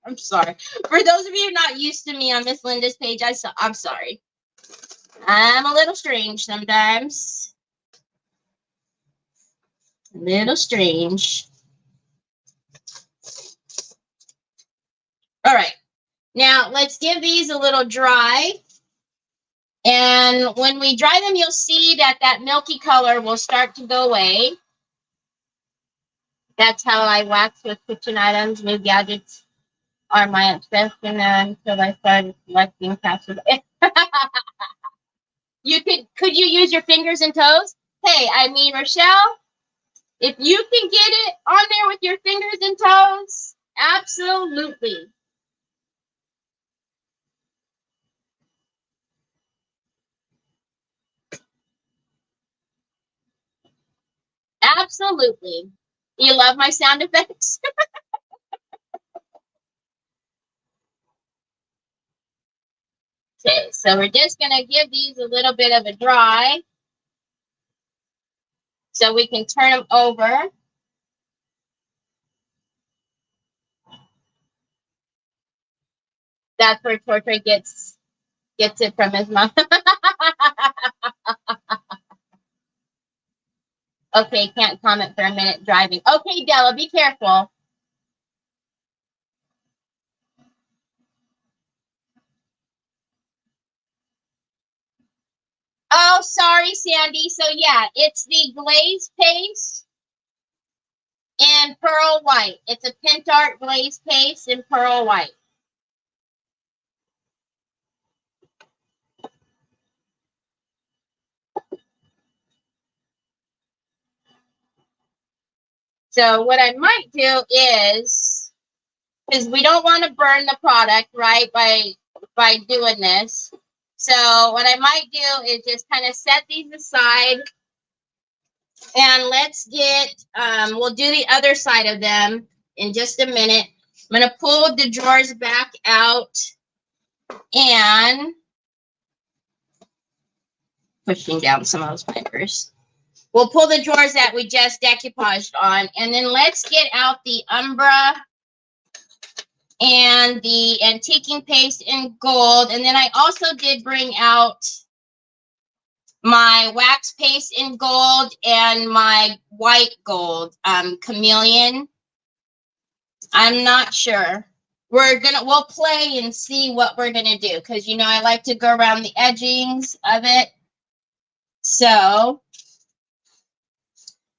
I'm sorry. For those of you who are not used to me on Miss Linda's page, I'm sorry. I'm a little strange sometimes. A little strange. All right. Now, let's give these a little dry. And when we dry them, you'll see that that milky color will start to go away. That's how I wax with kitchen items. New gadgets are my obsession until I started collecting passive. Could you use your fingers and toes? Hey, I mean, Rochelle, if you can get it on there with your fingers and toes, absolutely. Absolutely. You love my sound effects? Okay, so we're just going to give these a little bit of a dry so we can turn them over. That's where Tortoy gets it from his mom. Okay, can't comment for a minute driving. Okay, Della, be careful. Oh, sorry, Sandy. So, yeah, it's the glaze paste in pearl white. It's a Pentart glaze paste in pearl white. So what I might do is, because we don't want to burn the product, right, by doing this. So what I might do is just kind of set these aside. And let's get, we'll do the other side of them in just a minute. I'm going to pull the drawers back out and pushing down some of those papers. We'll pull the drawers that we just decoupaged on, and then let's get out the Umbra and the antiquing paste in gold. And then I also did bring out my wax paste in gold and my white gold, chameleon. I'm not sure. We'll play and see what we're gonna do, because I like to go around the edgings of it. So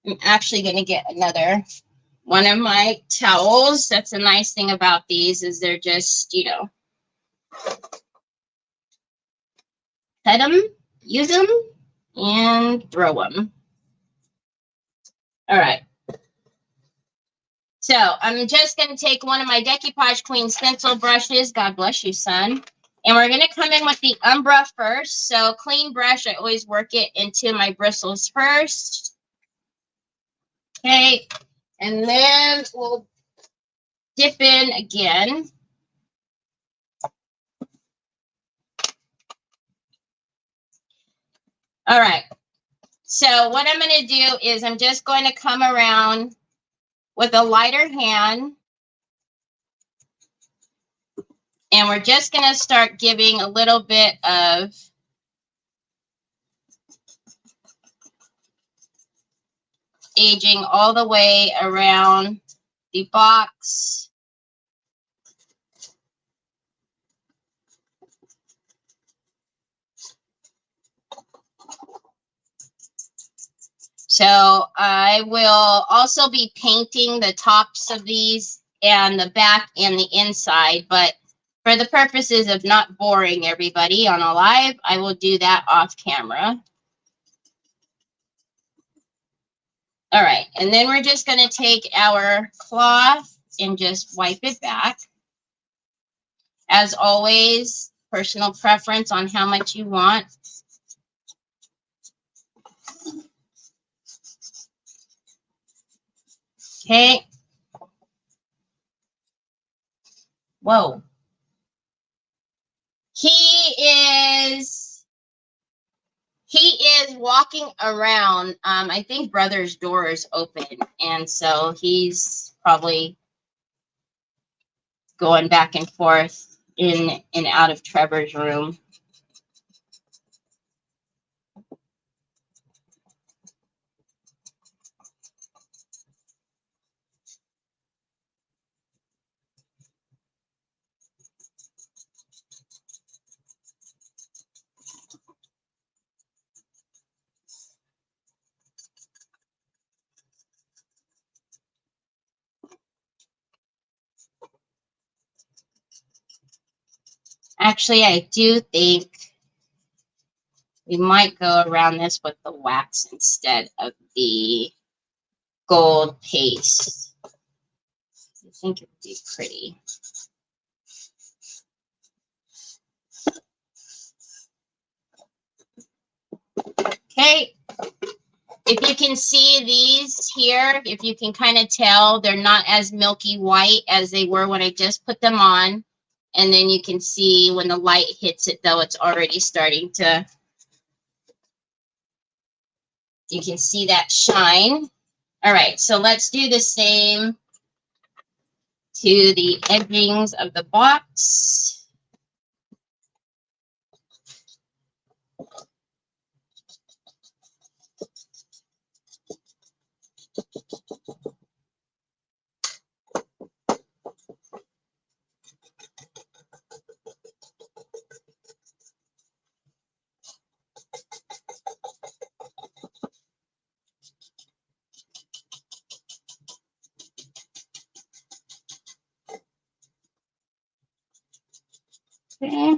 I'm actually gonna get another one of my towels. That's a nice thing about these, is they're just, cut them, use them, and throw them. All right. So I'm just going to take one of my Decoupage Queen stencil brushes. God bless you, son. And we're going to come in with the Umbra first. So clean brush, I always work it into my bristles first. Okay. And then we'll dip in again. All right. So what I'm going to do is I'm just going to come around with a lighter hand. And we're just going to start giving a little bit of aging all the way around the box. So I will also be painting the tops of these and the back and the inside, but for the purposes of not boring everybody on a live, I will do that off camera. All right, and then we're just going to take our cloth and just wipe it back. As always, personal preference on how much you want. Okay. Whoa. He is walking around. I think brother's door is open, and so he's probably going back and forth in and out of Trevor's room. Actually, I do think we might go around this with the wax instead of the gold paste. I think it would be pretty. Okay. If you can see these here, if you can kind of tell, they're not as milky white as they were when I just put them on. And then you can see when the light hits it, though, it's already starting to, you can see that shine. All right, so let's do the same to the edgings of the box. Okay.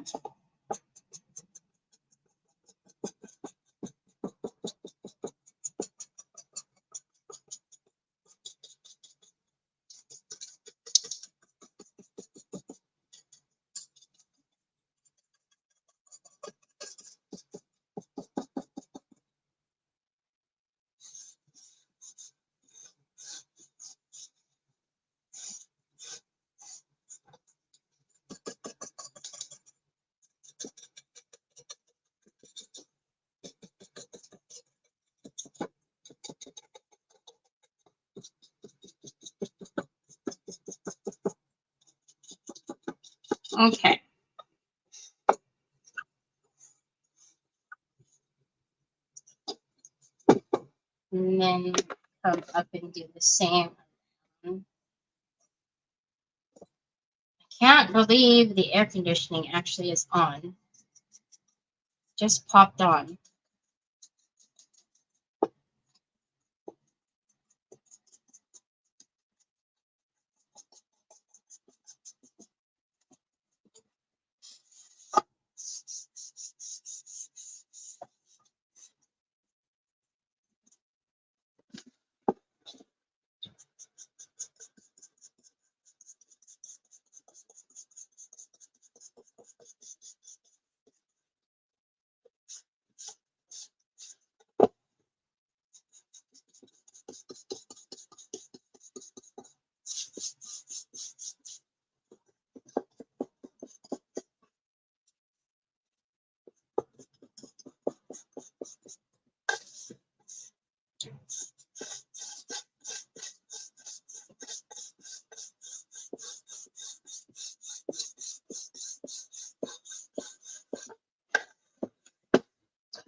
Okay. And then come up and do the same. I can't believe the air conditioning actually is on. Just popped on.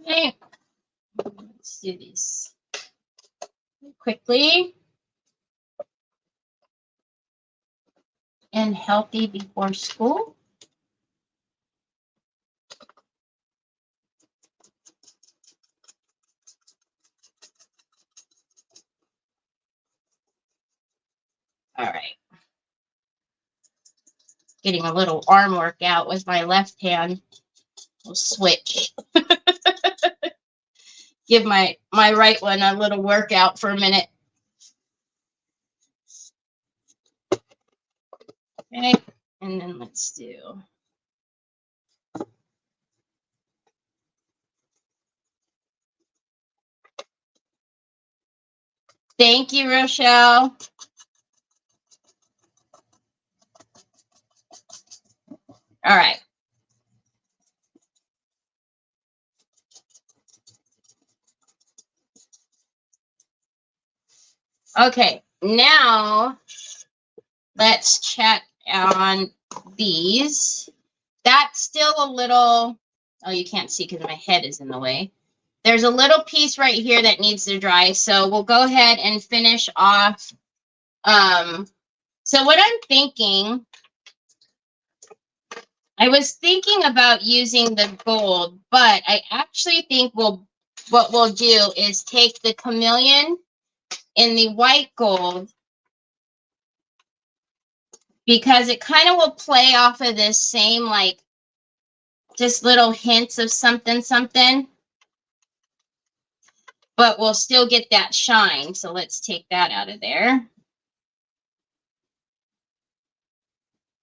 Okay. Let's do these quickly and healthy before school. All right. Getting a little arm workout with my left hand. We'll switch. Give my right one a little workout for a minute. Okay, and then let's do. Thank you, Rochelle. All right. Okay, now let's check on these. That's still a little, oh, you can't see because my head is in the way. There's a little piece right here that needs to dry. So we'll go ahead and finish off. So what I'm thinking, I was thinking about using the gold, but I actually think what we'll do is take the chameleon in the white gold, because it kind of will play off of this same, like, just little hints of something, but we'll still get that shine. So let's take that out of there.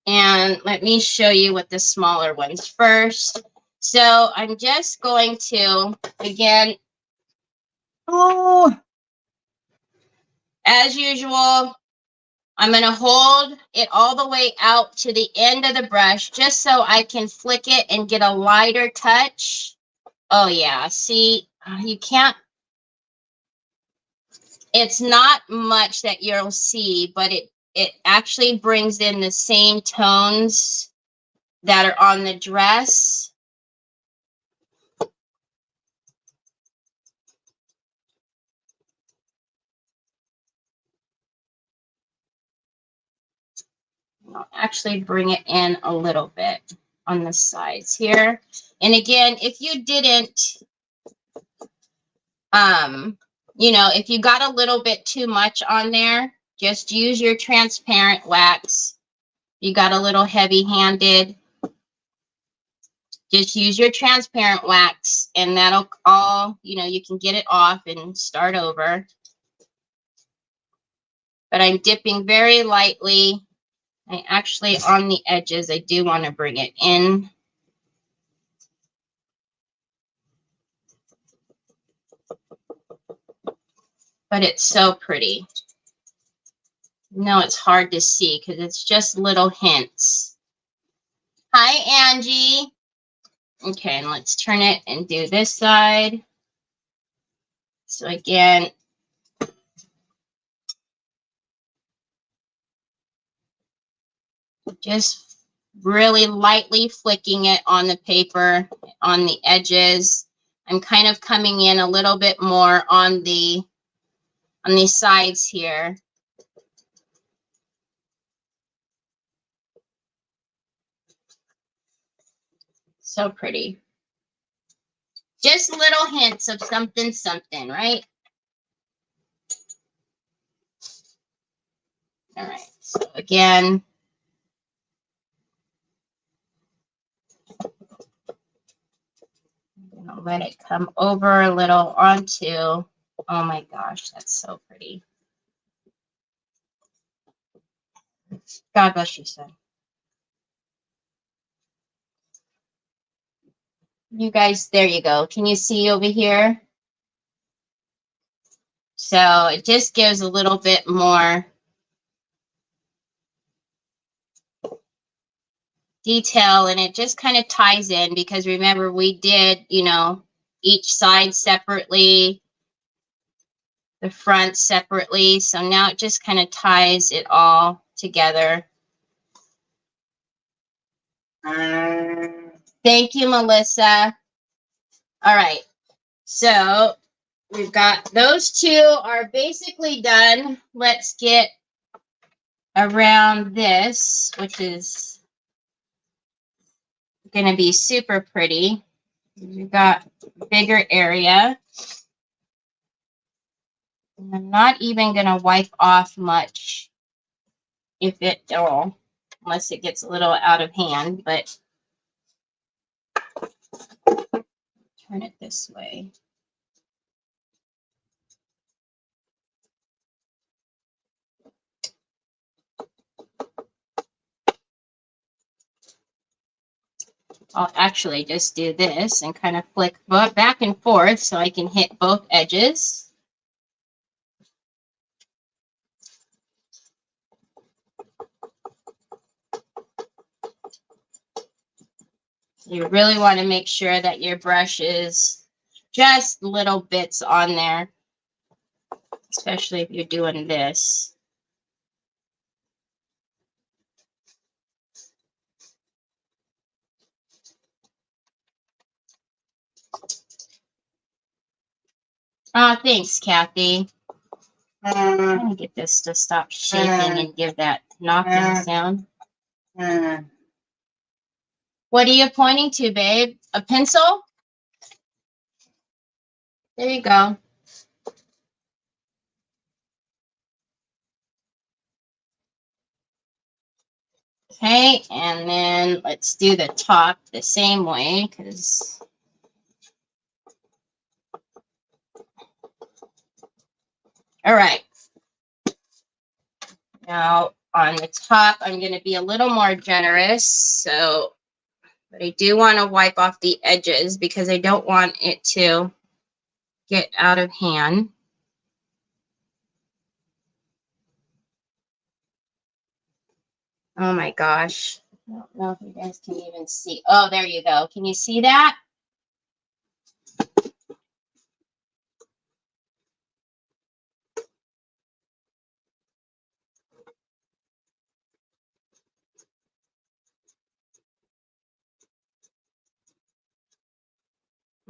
And let me show you what the smaller ones first. So I'm just going to, again, as usual, I'm going to hold it all the way out to the end of the brush just so I can flick it and get a lighter touch. Oh yeah, see, you can't, it's not much that you'll see, but it actually brings in the same tones that are on the dress. I'll actually bring it in a little bit on the sides here. And again, if you didn't, you know, if you got a little bit too much on there, just use your transparent wax. You got a little heavy-handed, just use your transparent wax and that'll all, you know, you can get it off and start over. But I'm dipping very lightly. I actually, on the edges, I do want to bring it in. But it's so pretty. No, it's hard to see because it's just little hints. Hi, Angie. Okay, and let's turn it and do this side. So again, just really lightly flicking it on the paper, on the edges. I'm kind of coming in a little bit more on the sides here. So pretty. Just little hints of something, right? All right, so again, I'm gonna let it come over a little onto, oh my gosh, that's so pretty. God bless you, son. You guys, there you go. Can you see over here? So it just gives a little bit more detail, and it just kind of ties in because remember we did, you know, each side separately, the front separately. So now it just kind of ties it all together. Thank you, Melissa. All right. So we've got those two are basically done. Let's get around this, which is going to be super pretty. We've got a bigger area. And I'm not even going to wipe off much, if it at all, unless it gets a little out of hand, but turn it this way. I'll actually just do this and kind of flick back and forth so I can hit both edges. You really want to make sure that your brush is just little bits on there, especially if you're doing this. Oh, thanks, Kathy. I'm going to get this to stop shaking and give that knocking sound. What are you pointing to, babe? A pencil? There you go. Okay, and then let's do the top the same way, because all right. Now on the top, I'm going to be a little more generous. So, but I do want to wipe off the edges because I don't want it to get out of hand. Oh my gosh. I don't know if you guys can even see. Oh, there you go. Can you see that?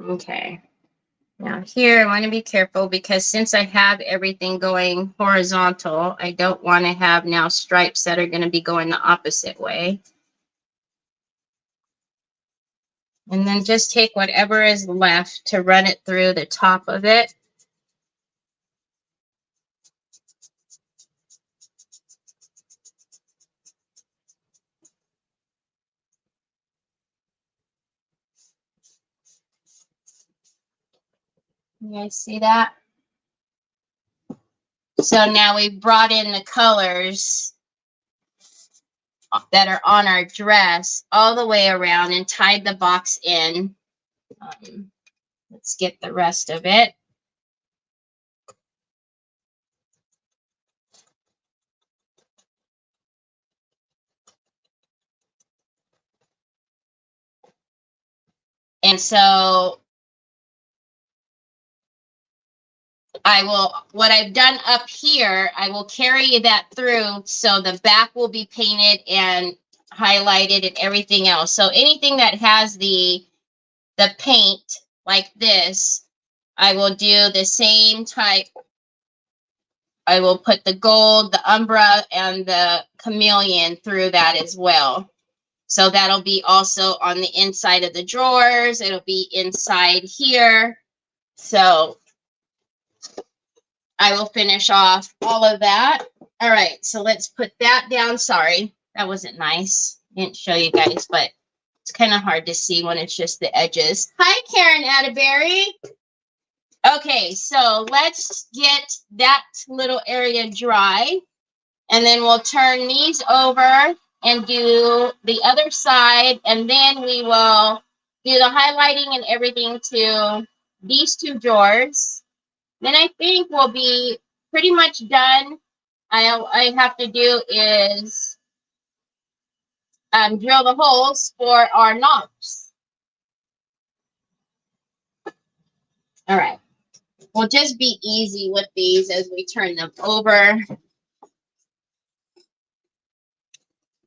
Okay. Now here, I want to be careful because since I have everything going horizontal, I don't want to have now stripes that are going to be going the opposite way. And then just take whatever is left to run it through the top of it. You guys see that? So now we've brought in the colors that are on our dress all the way around and tied the box in. Let's get the rest of it. And so what I've done up here, I will carry that through so the back will be painted and highlighted and everything else. So anything that has the paint like this, I will do the same type. I will put the gold, the umbra, and the chameleon through that as well. So that'll be also on the inside of the drawers. It'll be inside here. So I will finish off all of that. All right, so let's put that down. Sorry, that wasn't nice. Didn't show you guys, but it's kind of hard to see when it's just the edges. Hi, Karen Atterbury. Okay, so let's get that little area dry, and then we'll turn these over and do the other side, and then we will do the highlighting and everything to these two drawers. Then I think we'll be pretty much done. I have to do is drill the holes for our knobs. All right. We'll just be easy with these as we turn them over.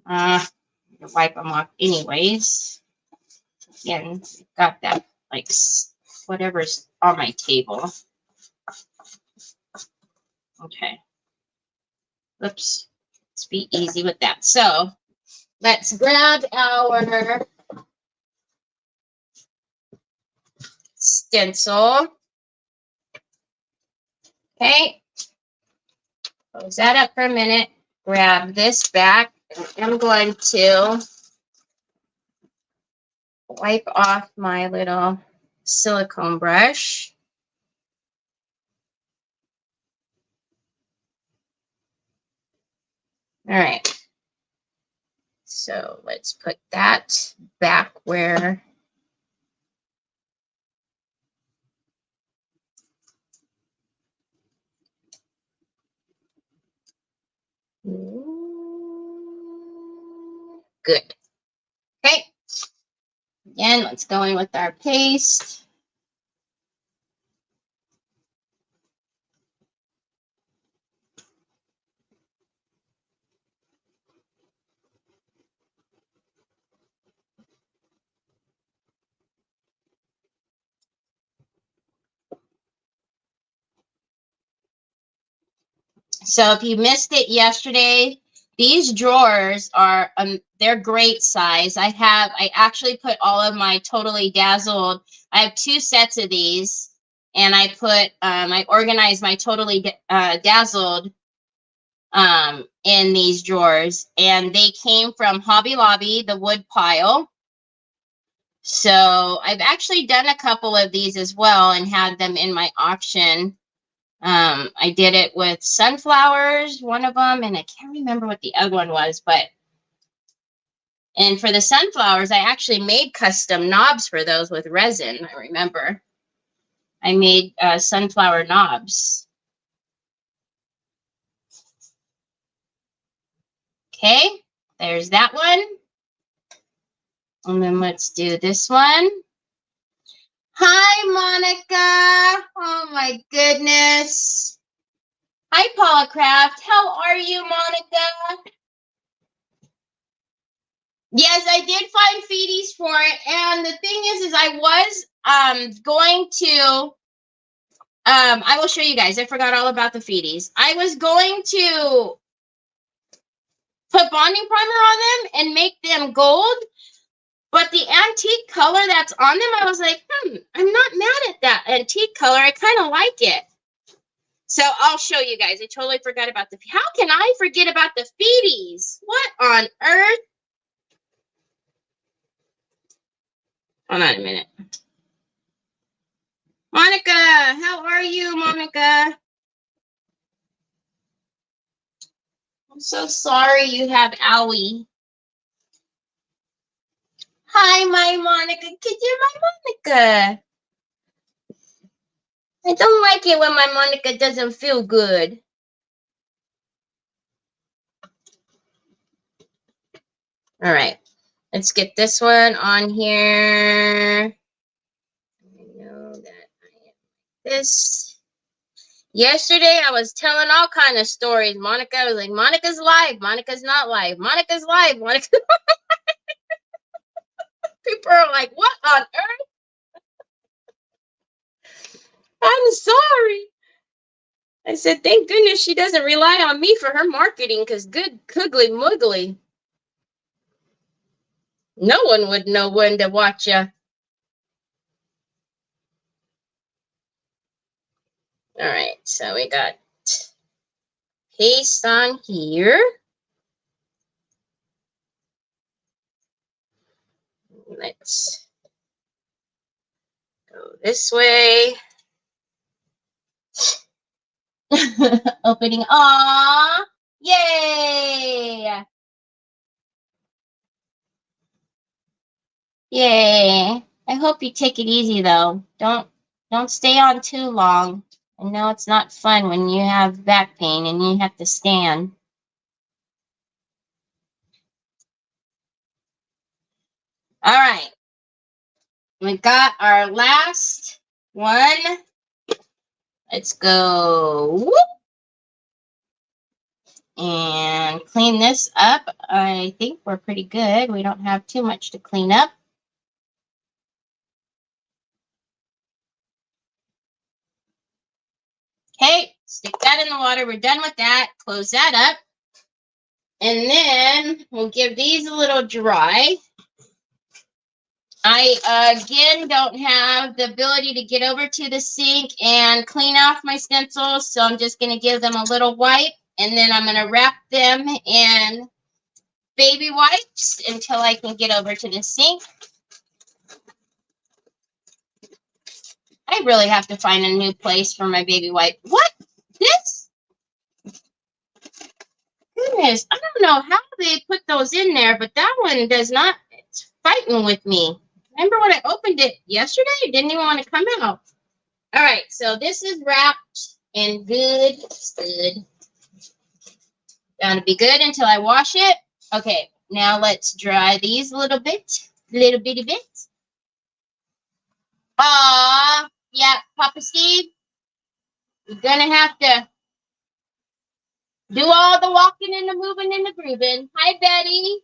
Wipe them off anyways. Again, got that like whatever's on my table. Okay. Oops. Let's be easy with that. So let's grab our stencil. Okay. Close that up for a minute. Grab this back. I'm going to wipe off my little silicone brush. All right. So let's put that back where good. Okay. Again, let's go in with our paste. So if you missed it yesterday, these drawers are they're great size. I actually put all of my Totally Dazzled. I have 2 sets of these, and I put I organized my Totally Dazzled in these drawers, and they came from Hobby Lobby, the wood pile. So I've actually done a couple of these as well and had them in my auction. I did it with sunflowers, one of them, and I can't remember what the other one was, and for the sunflowers, I actually made custom knobs for those with resin. I remember I made sunflower knobs. Okay, there's that one. And then let's do this one. Hi, Monica. Oh my goodness. Hi, Paula Craft. How are you, Monica? Yes, I did find feeties for it, and the thing is I was going to I will show you guys. I forgot all about the feeties. I was going to put bonding primer on them and make them gold, but the antique color that's on them, I was like, I'm not mad at that antique color. I kind of like it. So I'll show you guys. I totally forgot about the, how can I forget about the feeties? What on earth? Hold on a minute. Monica, how are you, Monica? I'm so sorry you have owie. Hi, my Monica. Could you, my Monica? I don't like it when my Monica doesn't feel good. All right, let's get this one on here. I know that I am this. Yesterday, I was telling all kind of stories. Monica was like, Monica's live. Monica's not live. Monica's live. Monica's People are like, what on earth? I'm sorry. I said, thank goodness she doesn't rely on me for her marketing, because good googly muggly. No one would know when to watch you. All right, so we got paste on here. Let's go this way. Opening. Aww. Yay. Yay. I hope you take it easy though. Don't stay on too long. I know it's not fun when you have back pain and you have to stand. All right. We got our last one. Let's go. Whoop. And clean this up. I think we're pretty good. We don't have too much to clean up. Okay, stick that in the water. We're done with that. Close that up. And then we'll give these a little dry. I, again, don't have the ability to get over to the sink and clean off my stencils, so I'm just going to give them a little wipe, and then I'm going to wrap them in baby wipes until I can get over to the sink. I really have to find a new place for my baby wipe. What? This? Goodness, I don't know how they put those in there, but that one does not, it's fighting with me. Remember when I opened it yesterday? It didn't even want to come out. All right, so this is wrapped in good. Gonna be good until I wash it. Okay, now let's dry these a little bitty bits. Yeah, Papa Steve, you're gonna have to do all the walking and the moving and the grooving. Hi, Betty.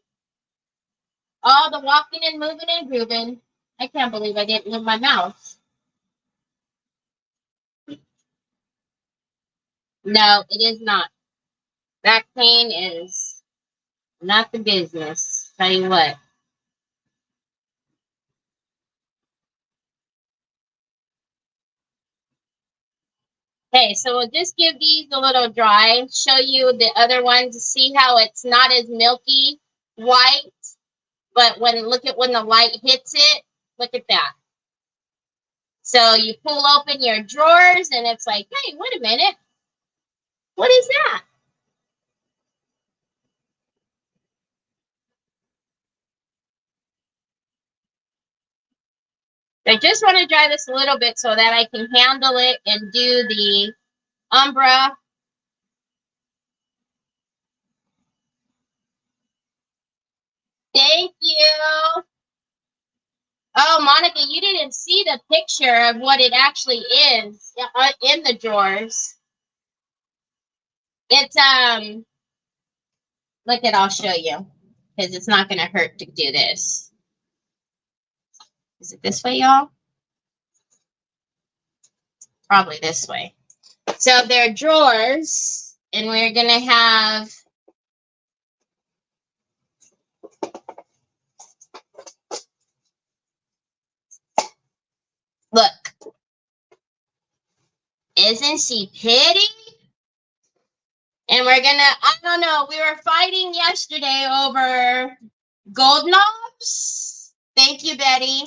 All the walking and moving and grooving. I can't believe I didn't move my mouse. No, it is not. Back pain is not the business. Tell you what. Okay, so we'll just give these a little dry, show you the other ones, see how it's not as milky white, but look at when the light hits it, look at that. So you pull open your drawers and it's like, hey, wait a minute. What is that? I just want to dry this a little bit so that I can handle it and do the Umbra. Thank you. Oh, Monica, you didn't see the picture of what it actually is in the drawers. It's, look at, I'll show you, because it's not going to hurt to do this. Is it this way, y'all? Probably this way. So they're drawers, and we're going to have look. Isn't she pretty? And we're going to, I don't know, we were fighting yesterday over gold knobs. Thank you, Betty.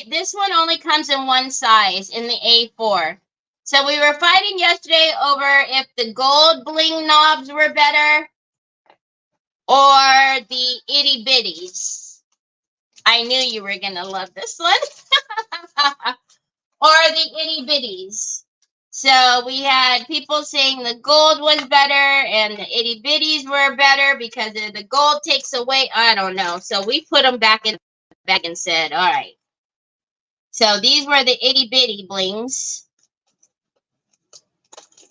This one only comes in one size, in the A4. So we were fighting yesterday over if the gold bling knobs were better or the itty bitties. I knew you were gonna love this one. Or the itty bitties. So we had people saying the gold was better and the itty bitties were better because the gold takes away. I don't know. So we put them back in the bag and said, all right. So these were the itty bitty blings.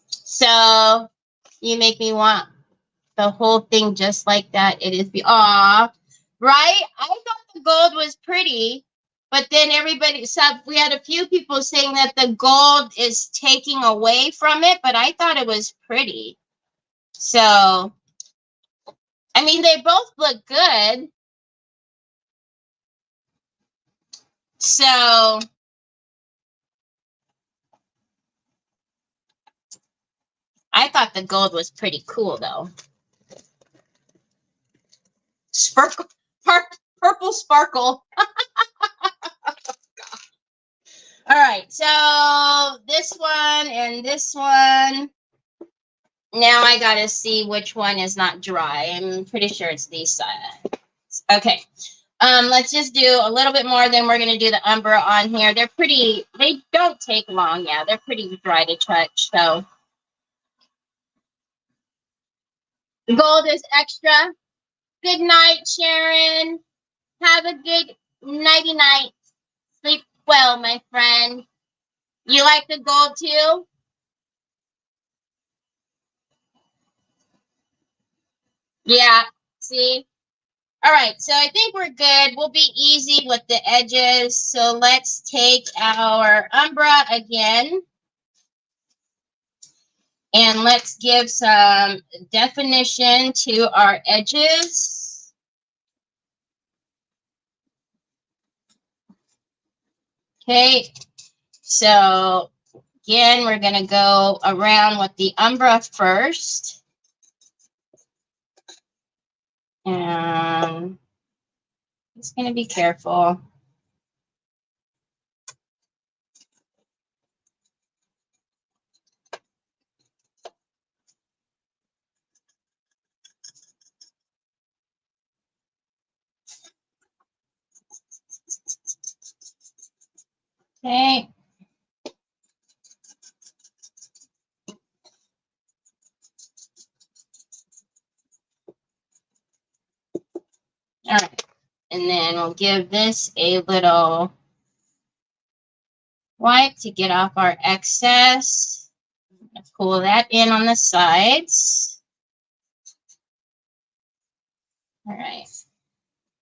So you make me want the whole thing just like that. It is, aw, right? I thought the gold was pretty, but then we had a few people saying that the gold is taking away from it, but I thought it was pretty. So, I mean, they both look good. So, I thought the gold was pretty cool, though. Sparkle, purple sparkle. All right, so this one and this one. Now I gotta see which one is not dry. I'm pretty sure it's these sides. Okay. Let's just do a little bit more, then we're gonna do the Umbra on here. They're pretty, they don't take long, yeah. They're pretty dry to touch, so. Gold is extra. Good night, Sharon. Have a good nighty night. Sleep well, my friend. You like the gold too? Yeah, see? All right, so I think we're good. We'll be easy with the edges. So let's take our Umbra again. And let's give some definition to our edges. Okay, so again, we're going to go around with the Umbra first. And just going to be careful. Okay. All right. And then we'll give this a little wipe to get off our excess. Pull that in on the sides. All right.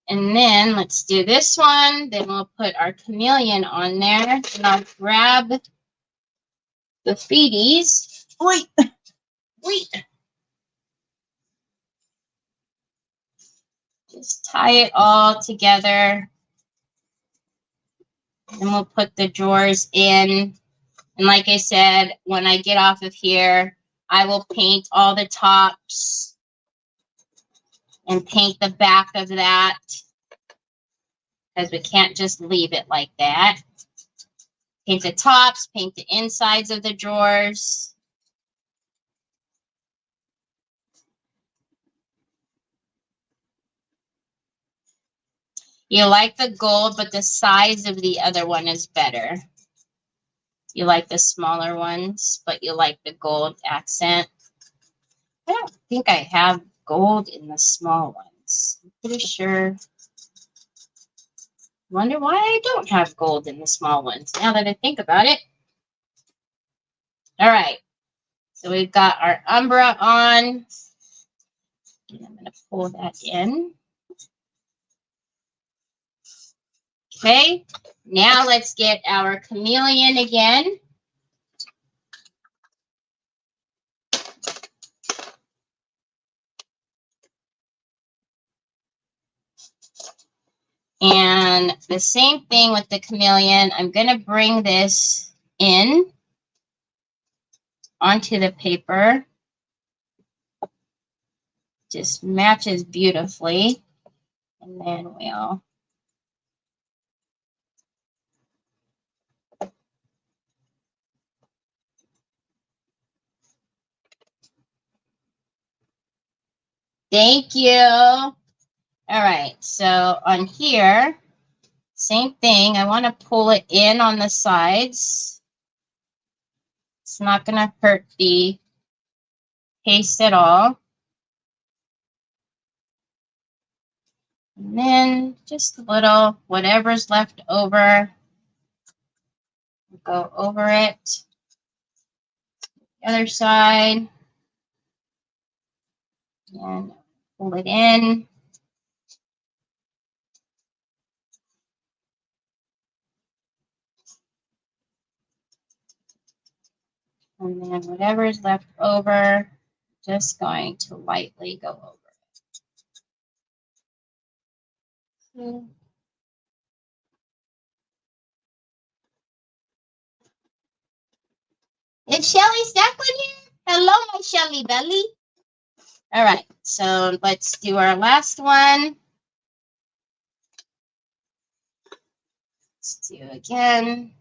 And then let's do this one. Then we'll put our chameleon on there. And I'll grab the feeties. Wait. Just tie it all together. And we'll put the drawers in. And like I said, when I get off of here, I will paint all the tops and paint the back of that, because we can't just leave it like that. Paint the tops, paint the insides of the drawers. You like the gold, but the size of the other one is better. You like the smaller ones, but you like the gold accent. I don't think I have gold in the small ones. I'm pretty sure. Wonder why I don't have gold in the small ones, now that I think about it. All right. So we've got our Umbra on. And I'm going to pull that in. Okay. Now let's get our chameleon again. And the same thing with the chameleon. I'm going to bring this in onto the paper. Just matches beautifully. And then we'll thank you. All right. So on here, same thing. I want to pull it in on the sides. It's not going to hurt the paste at all. And then just a little, whatever's left over, go over it. The other side. And pull it in. And then whatever is left over, just going to lightly go over it. Is Shelly Stacklin here? Hello, my Shelly Belly. All right, so let's do our last one. Let's do again.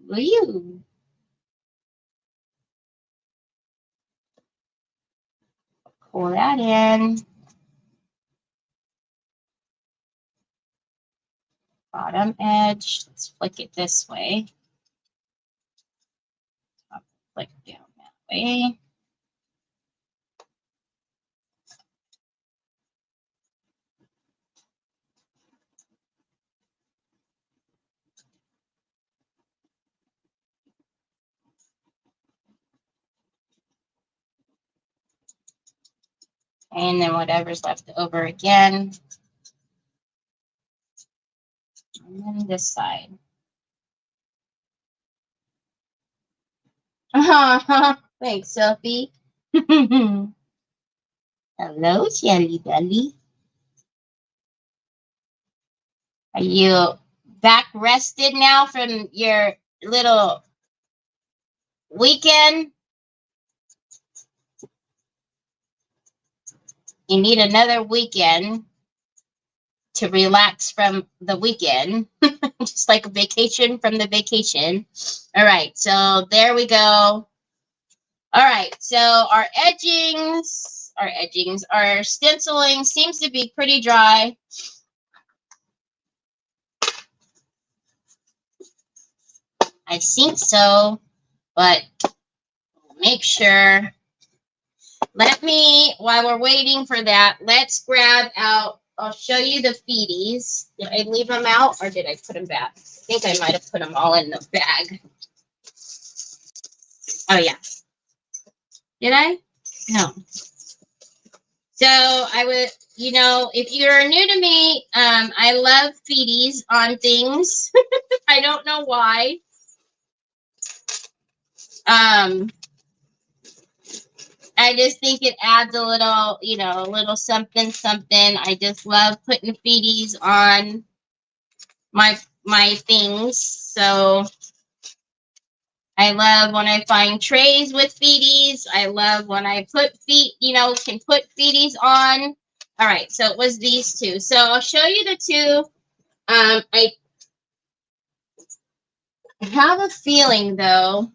Woo. Pull that in. Bottom edge. Let's flick it this way. I'll flick down that way. And then whatever's left over again. And then this side. Thanks, Sophie. Hello, Shelly Belly. Are you back rested now from your little weekend? You need another weekend to relax from the weekend, just like a vacation from the vacation. All right, so there we go. All right, so our our stenciling seems to be pretty dry. I think so, but make sure. While we're waiting for that, let's grab out, I'll show you the feeties. Did I leave them out or did I put them back? I think I might have put them all in the bag. Oh, yeah. Did I? No. So I would, if you're new to me, I love feeties on things. I don't know why. I just think it adds a little, a little something, something. I just love putting feeties on my things. So I love when I find trays with feeties. I love when I put can put feeties on. All right, so it was these two. So I'll show you the two. I have a feeling, though,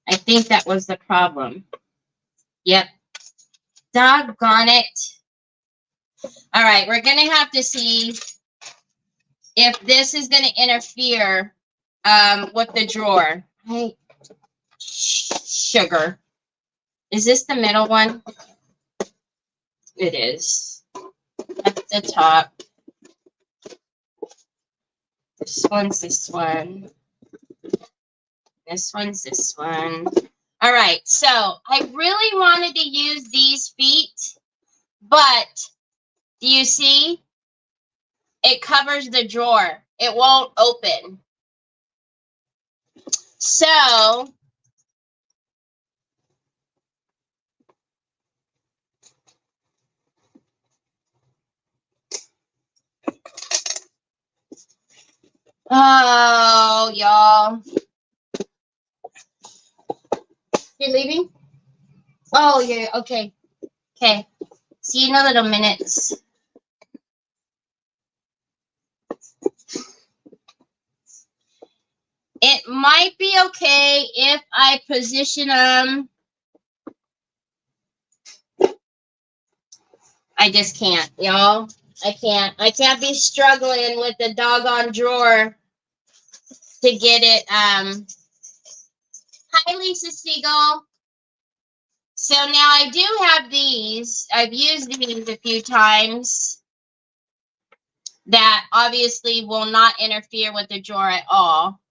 I think that was the problem. Yep. Doggone it. All right, we're going to have to see if this is going to interfere with the drawer. Hey, sugar. Is this the middle one? It is. That's the top. This one's this one. This one's this one. All right, so I really wanted to use these feet, but do you see? It covers the drawer. It won't open. So oh, y'all. You're leaving? Oh, yeah, okay. Okay. See you in a little minutes. It might be okay if I position them. I just can't, y'all. I can't. I can't be struggling with the doggone drawer to get it. Hi, Lisa Siegel. So now I do have these. I've used these a few times. That obviously will not interfere with the drawer at all.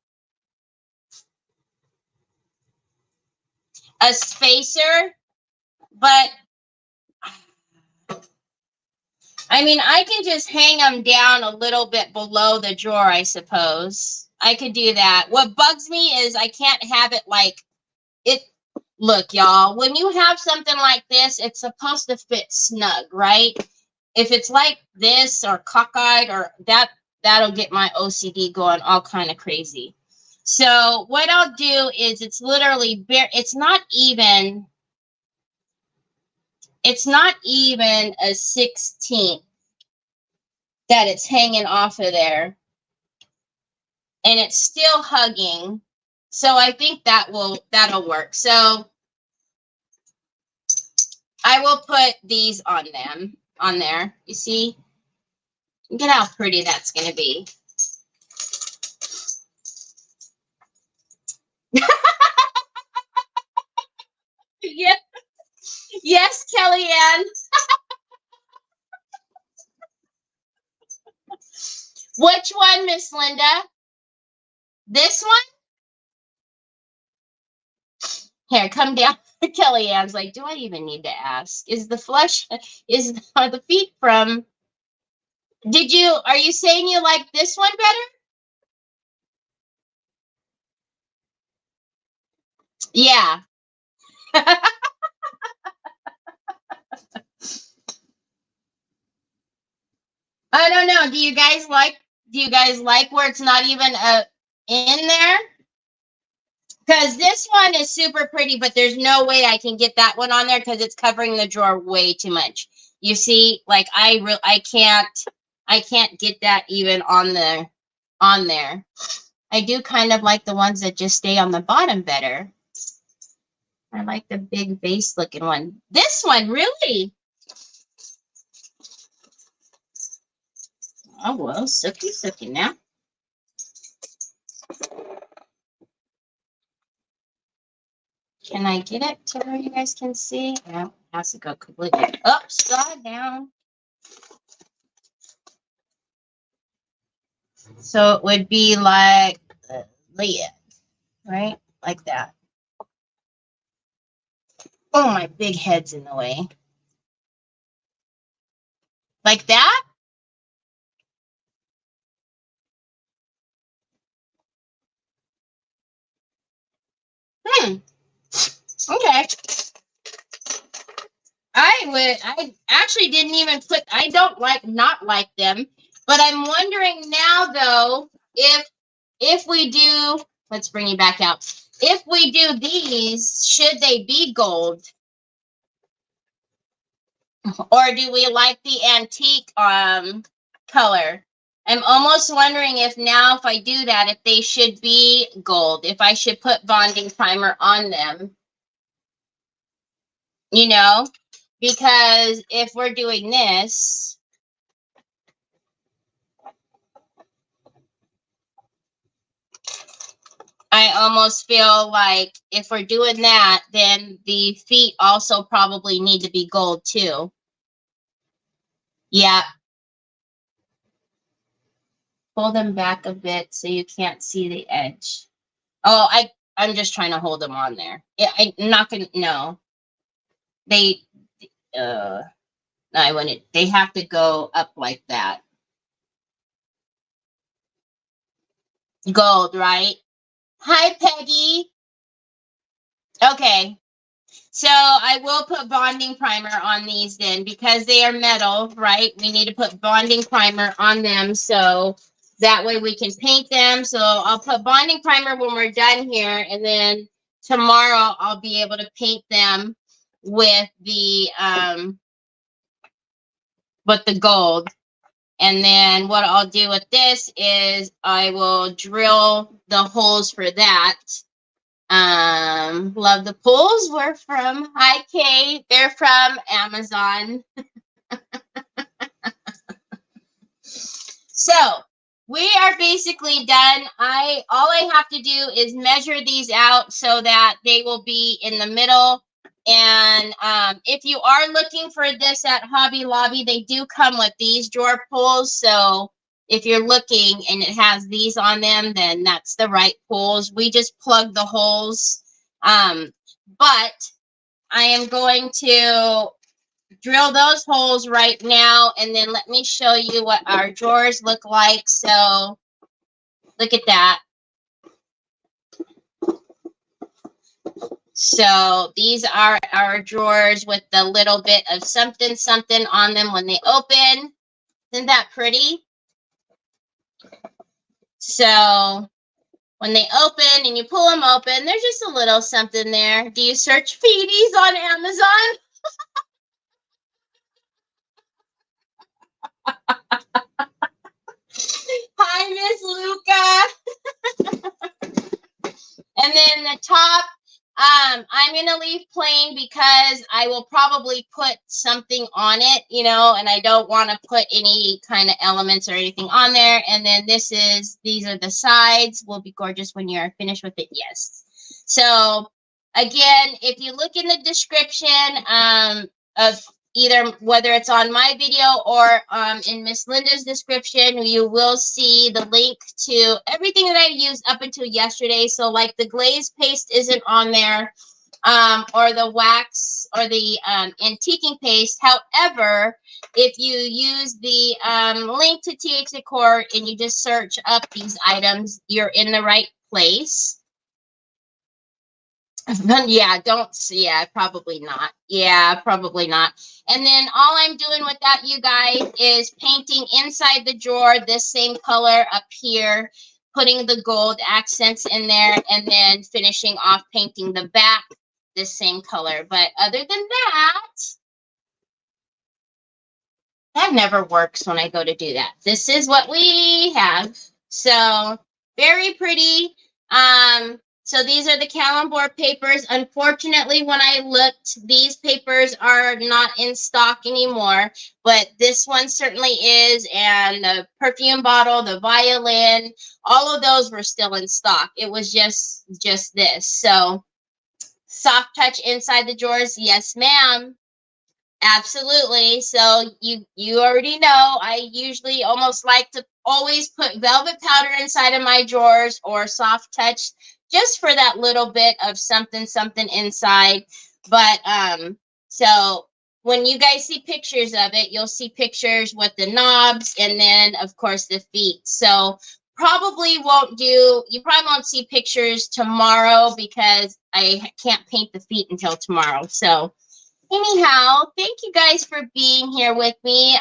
A spacer, but I mean, I can just hang them down a little bit below the drawer, I suppose. I could do that. What bugs me is I can't have it like it. Look, y'all, when you have something like this, it's supposed to fit snug, right? If it's like this or cockeyed or that'll get my OCD going all kind of crazy. So what I'll do is it's literally bare. It's not even a 16th that it's hanging off of there. And it's still hugging. So I think that'll work. So I will put these on there. You see? Look at how pretty that's going to be. Yes, yes, Kellyanne. Which one, Miss Linda? This one? Here, come down. Kellyanne's like, do I even need to ask? Is the are the feet from? Are you saying you like this one better? Yeah. I don't know. Do you guys like where it's not even in there? Because this one is super pretty, but there's no way I can get that one on there because it's covering the drawer way too much. You see, like I can't get that even on there. I do kind of like the ones that just stay on the bottom better. I like the big vase looking one. This one, really? Oh, well, sooky now. Can I get it to where you guys can see? No, it has to go completely upside down. So it would be like the lid, right? Like that. Oh, my big head's in the way. Like that? Okay. I actually didn't even put, I don't not like them, but I'm wondering now though, if we do, let's bring you back out. If we do these, should they be gold? Or do we like the antique color? I'm almost wondering if now, if I do that, if they should be gold, if I should put bonding primer on them, you know, because if we're doing this, I almost feel like if we're doing that, then the feet also probably need to be gold too. Yeah. Pull them back a bit so you can't see the edge. Oh, I'm just trying to hold them on there. Yeah, I'm not gonna, no. They, I wouldn't, they have to go up like that. Gold, right? Hi, Peggy. Okay. So I will put bonding primer on these then because they are metal, right? We need to put bonding primer on them so that way we can paint them. So I'll put bonding primer when we're done here, and then tomorrow I'll be able to paint them with the gold. And then what I'll do with this is I will drill the holes for that. Love the pools. We're from, hi Kate, they're from Amazon. So we are basically done. All I have to do is measure these out so that they will be in the middle. And if you are looking for this at Hobby Lobby, they do come with these drawer pulls. So if you're looking and it has these on them, then that's the right pulls. We just plug the holes. But I am going to drill those holes right now, and then let me show you what our drawers look like. So look at that. So these are our drawers with the little bit of something on them when they open. Isn't that pretty? So when they open and you pull them open, there's just a little something there. Do you search Phoebe's on Amazon? Hi, Miss Luca. And then the top, I'm going to leave plain because I will probably put something on it, you know, and I don't want to put any kind of elements or anything on there. And then these are the sides. Will be gorgeous when you're finished with it. Yes. So again, if you look in the description of either whether it's on my video or in Miss Linda's description, you will see the link to everything that I used up until yesterday. So like the glaze paste isn't on there, or the wax or the antiquing paste. However, if you use the link to TH Decor and you just search up these items, you're in the right place. Yeah, probably not. Yeah, probably not. And then all I'm doing with that, you guys, is painting inside the drawer this same color up here, putting the gold accents in there, and then finishing off painting the back this same color. But other than that never works when I go to do that. This is what we have. So very pretty. So these are the Calambour papers. Unfortunately, when I looked, these papers are not in stock anymore, but this one certainly is. And the perfume bottle, the violin, all of those were still in stock. It was just this. So soft touch inside the drawers. Yes, ma'am. Absolutely. So you already know I usually almost like to always put velvet powder inside of my drawers or soft touch just for that little bit of something inside. But so when you guys see pictures of it, you'll see pictures with the knobs and then of course the feet. So you probably won't see pictures tomorrow because I can't paint the feet until tomorrow. So anyhow, thank you guys for being here with me.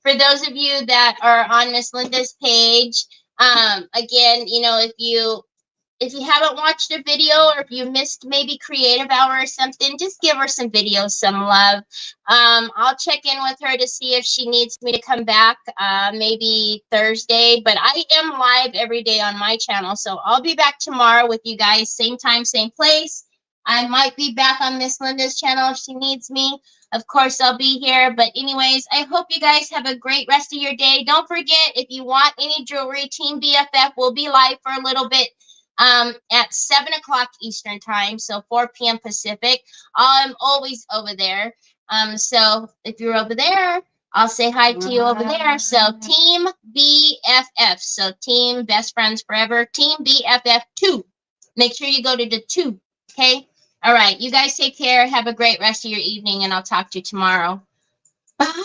For those of you that are on Miss Linda's page, again, if you haven't watched a video or if you missed maybe creative hour or something, just give her some videos, some love. I'll check in with her to see if she needs me to come back maybe Thursday, but I am live every day on my channel, so I'll be back tomorrow with you guys, same time, same place. I might be back on Miss Linda's channel if she needs me. Of course, I'll be here. But anyways, I hope you guys have a great rest of your day. Don't forget, if you want any jewelry, Team BFF will be live for a little bit at 7 o'clock Eastern time, so 4 p.m. Pacific. I'm always over there. So if you're over there, I'll say hi to you over there. So Team BFF. So Team Best Friends Forever. Team BFF 2. Make sure you go to the 2. Okay? All right. You guys take care. Have a great rest of your evening, and I'll talk to you tomorrow. Bye.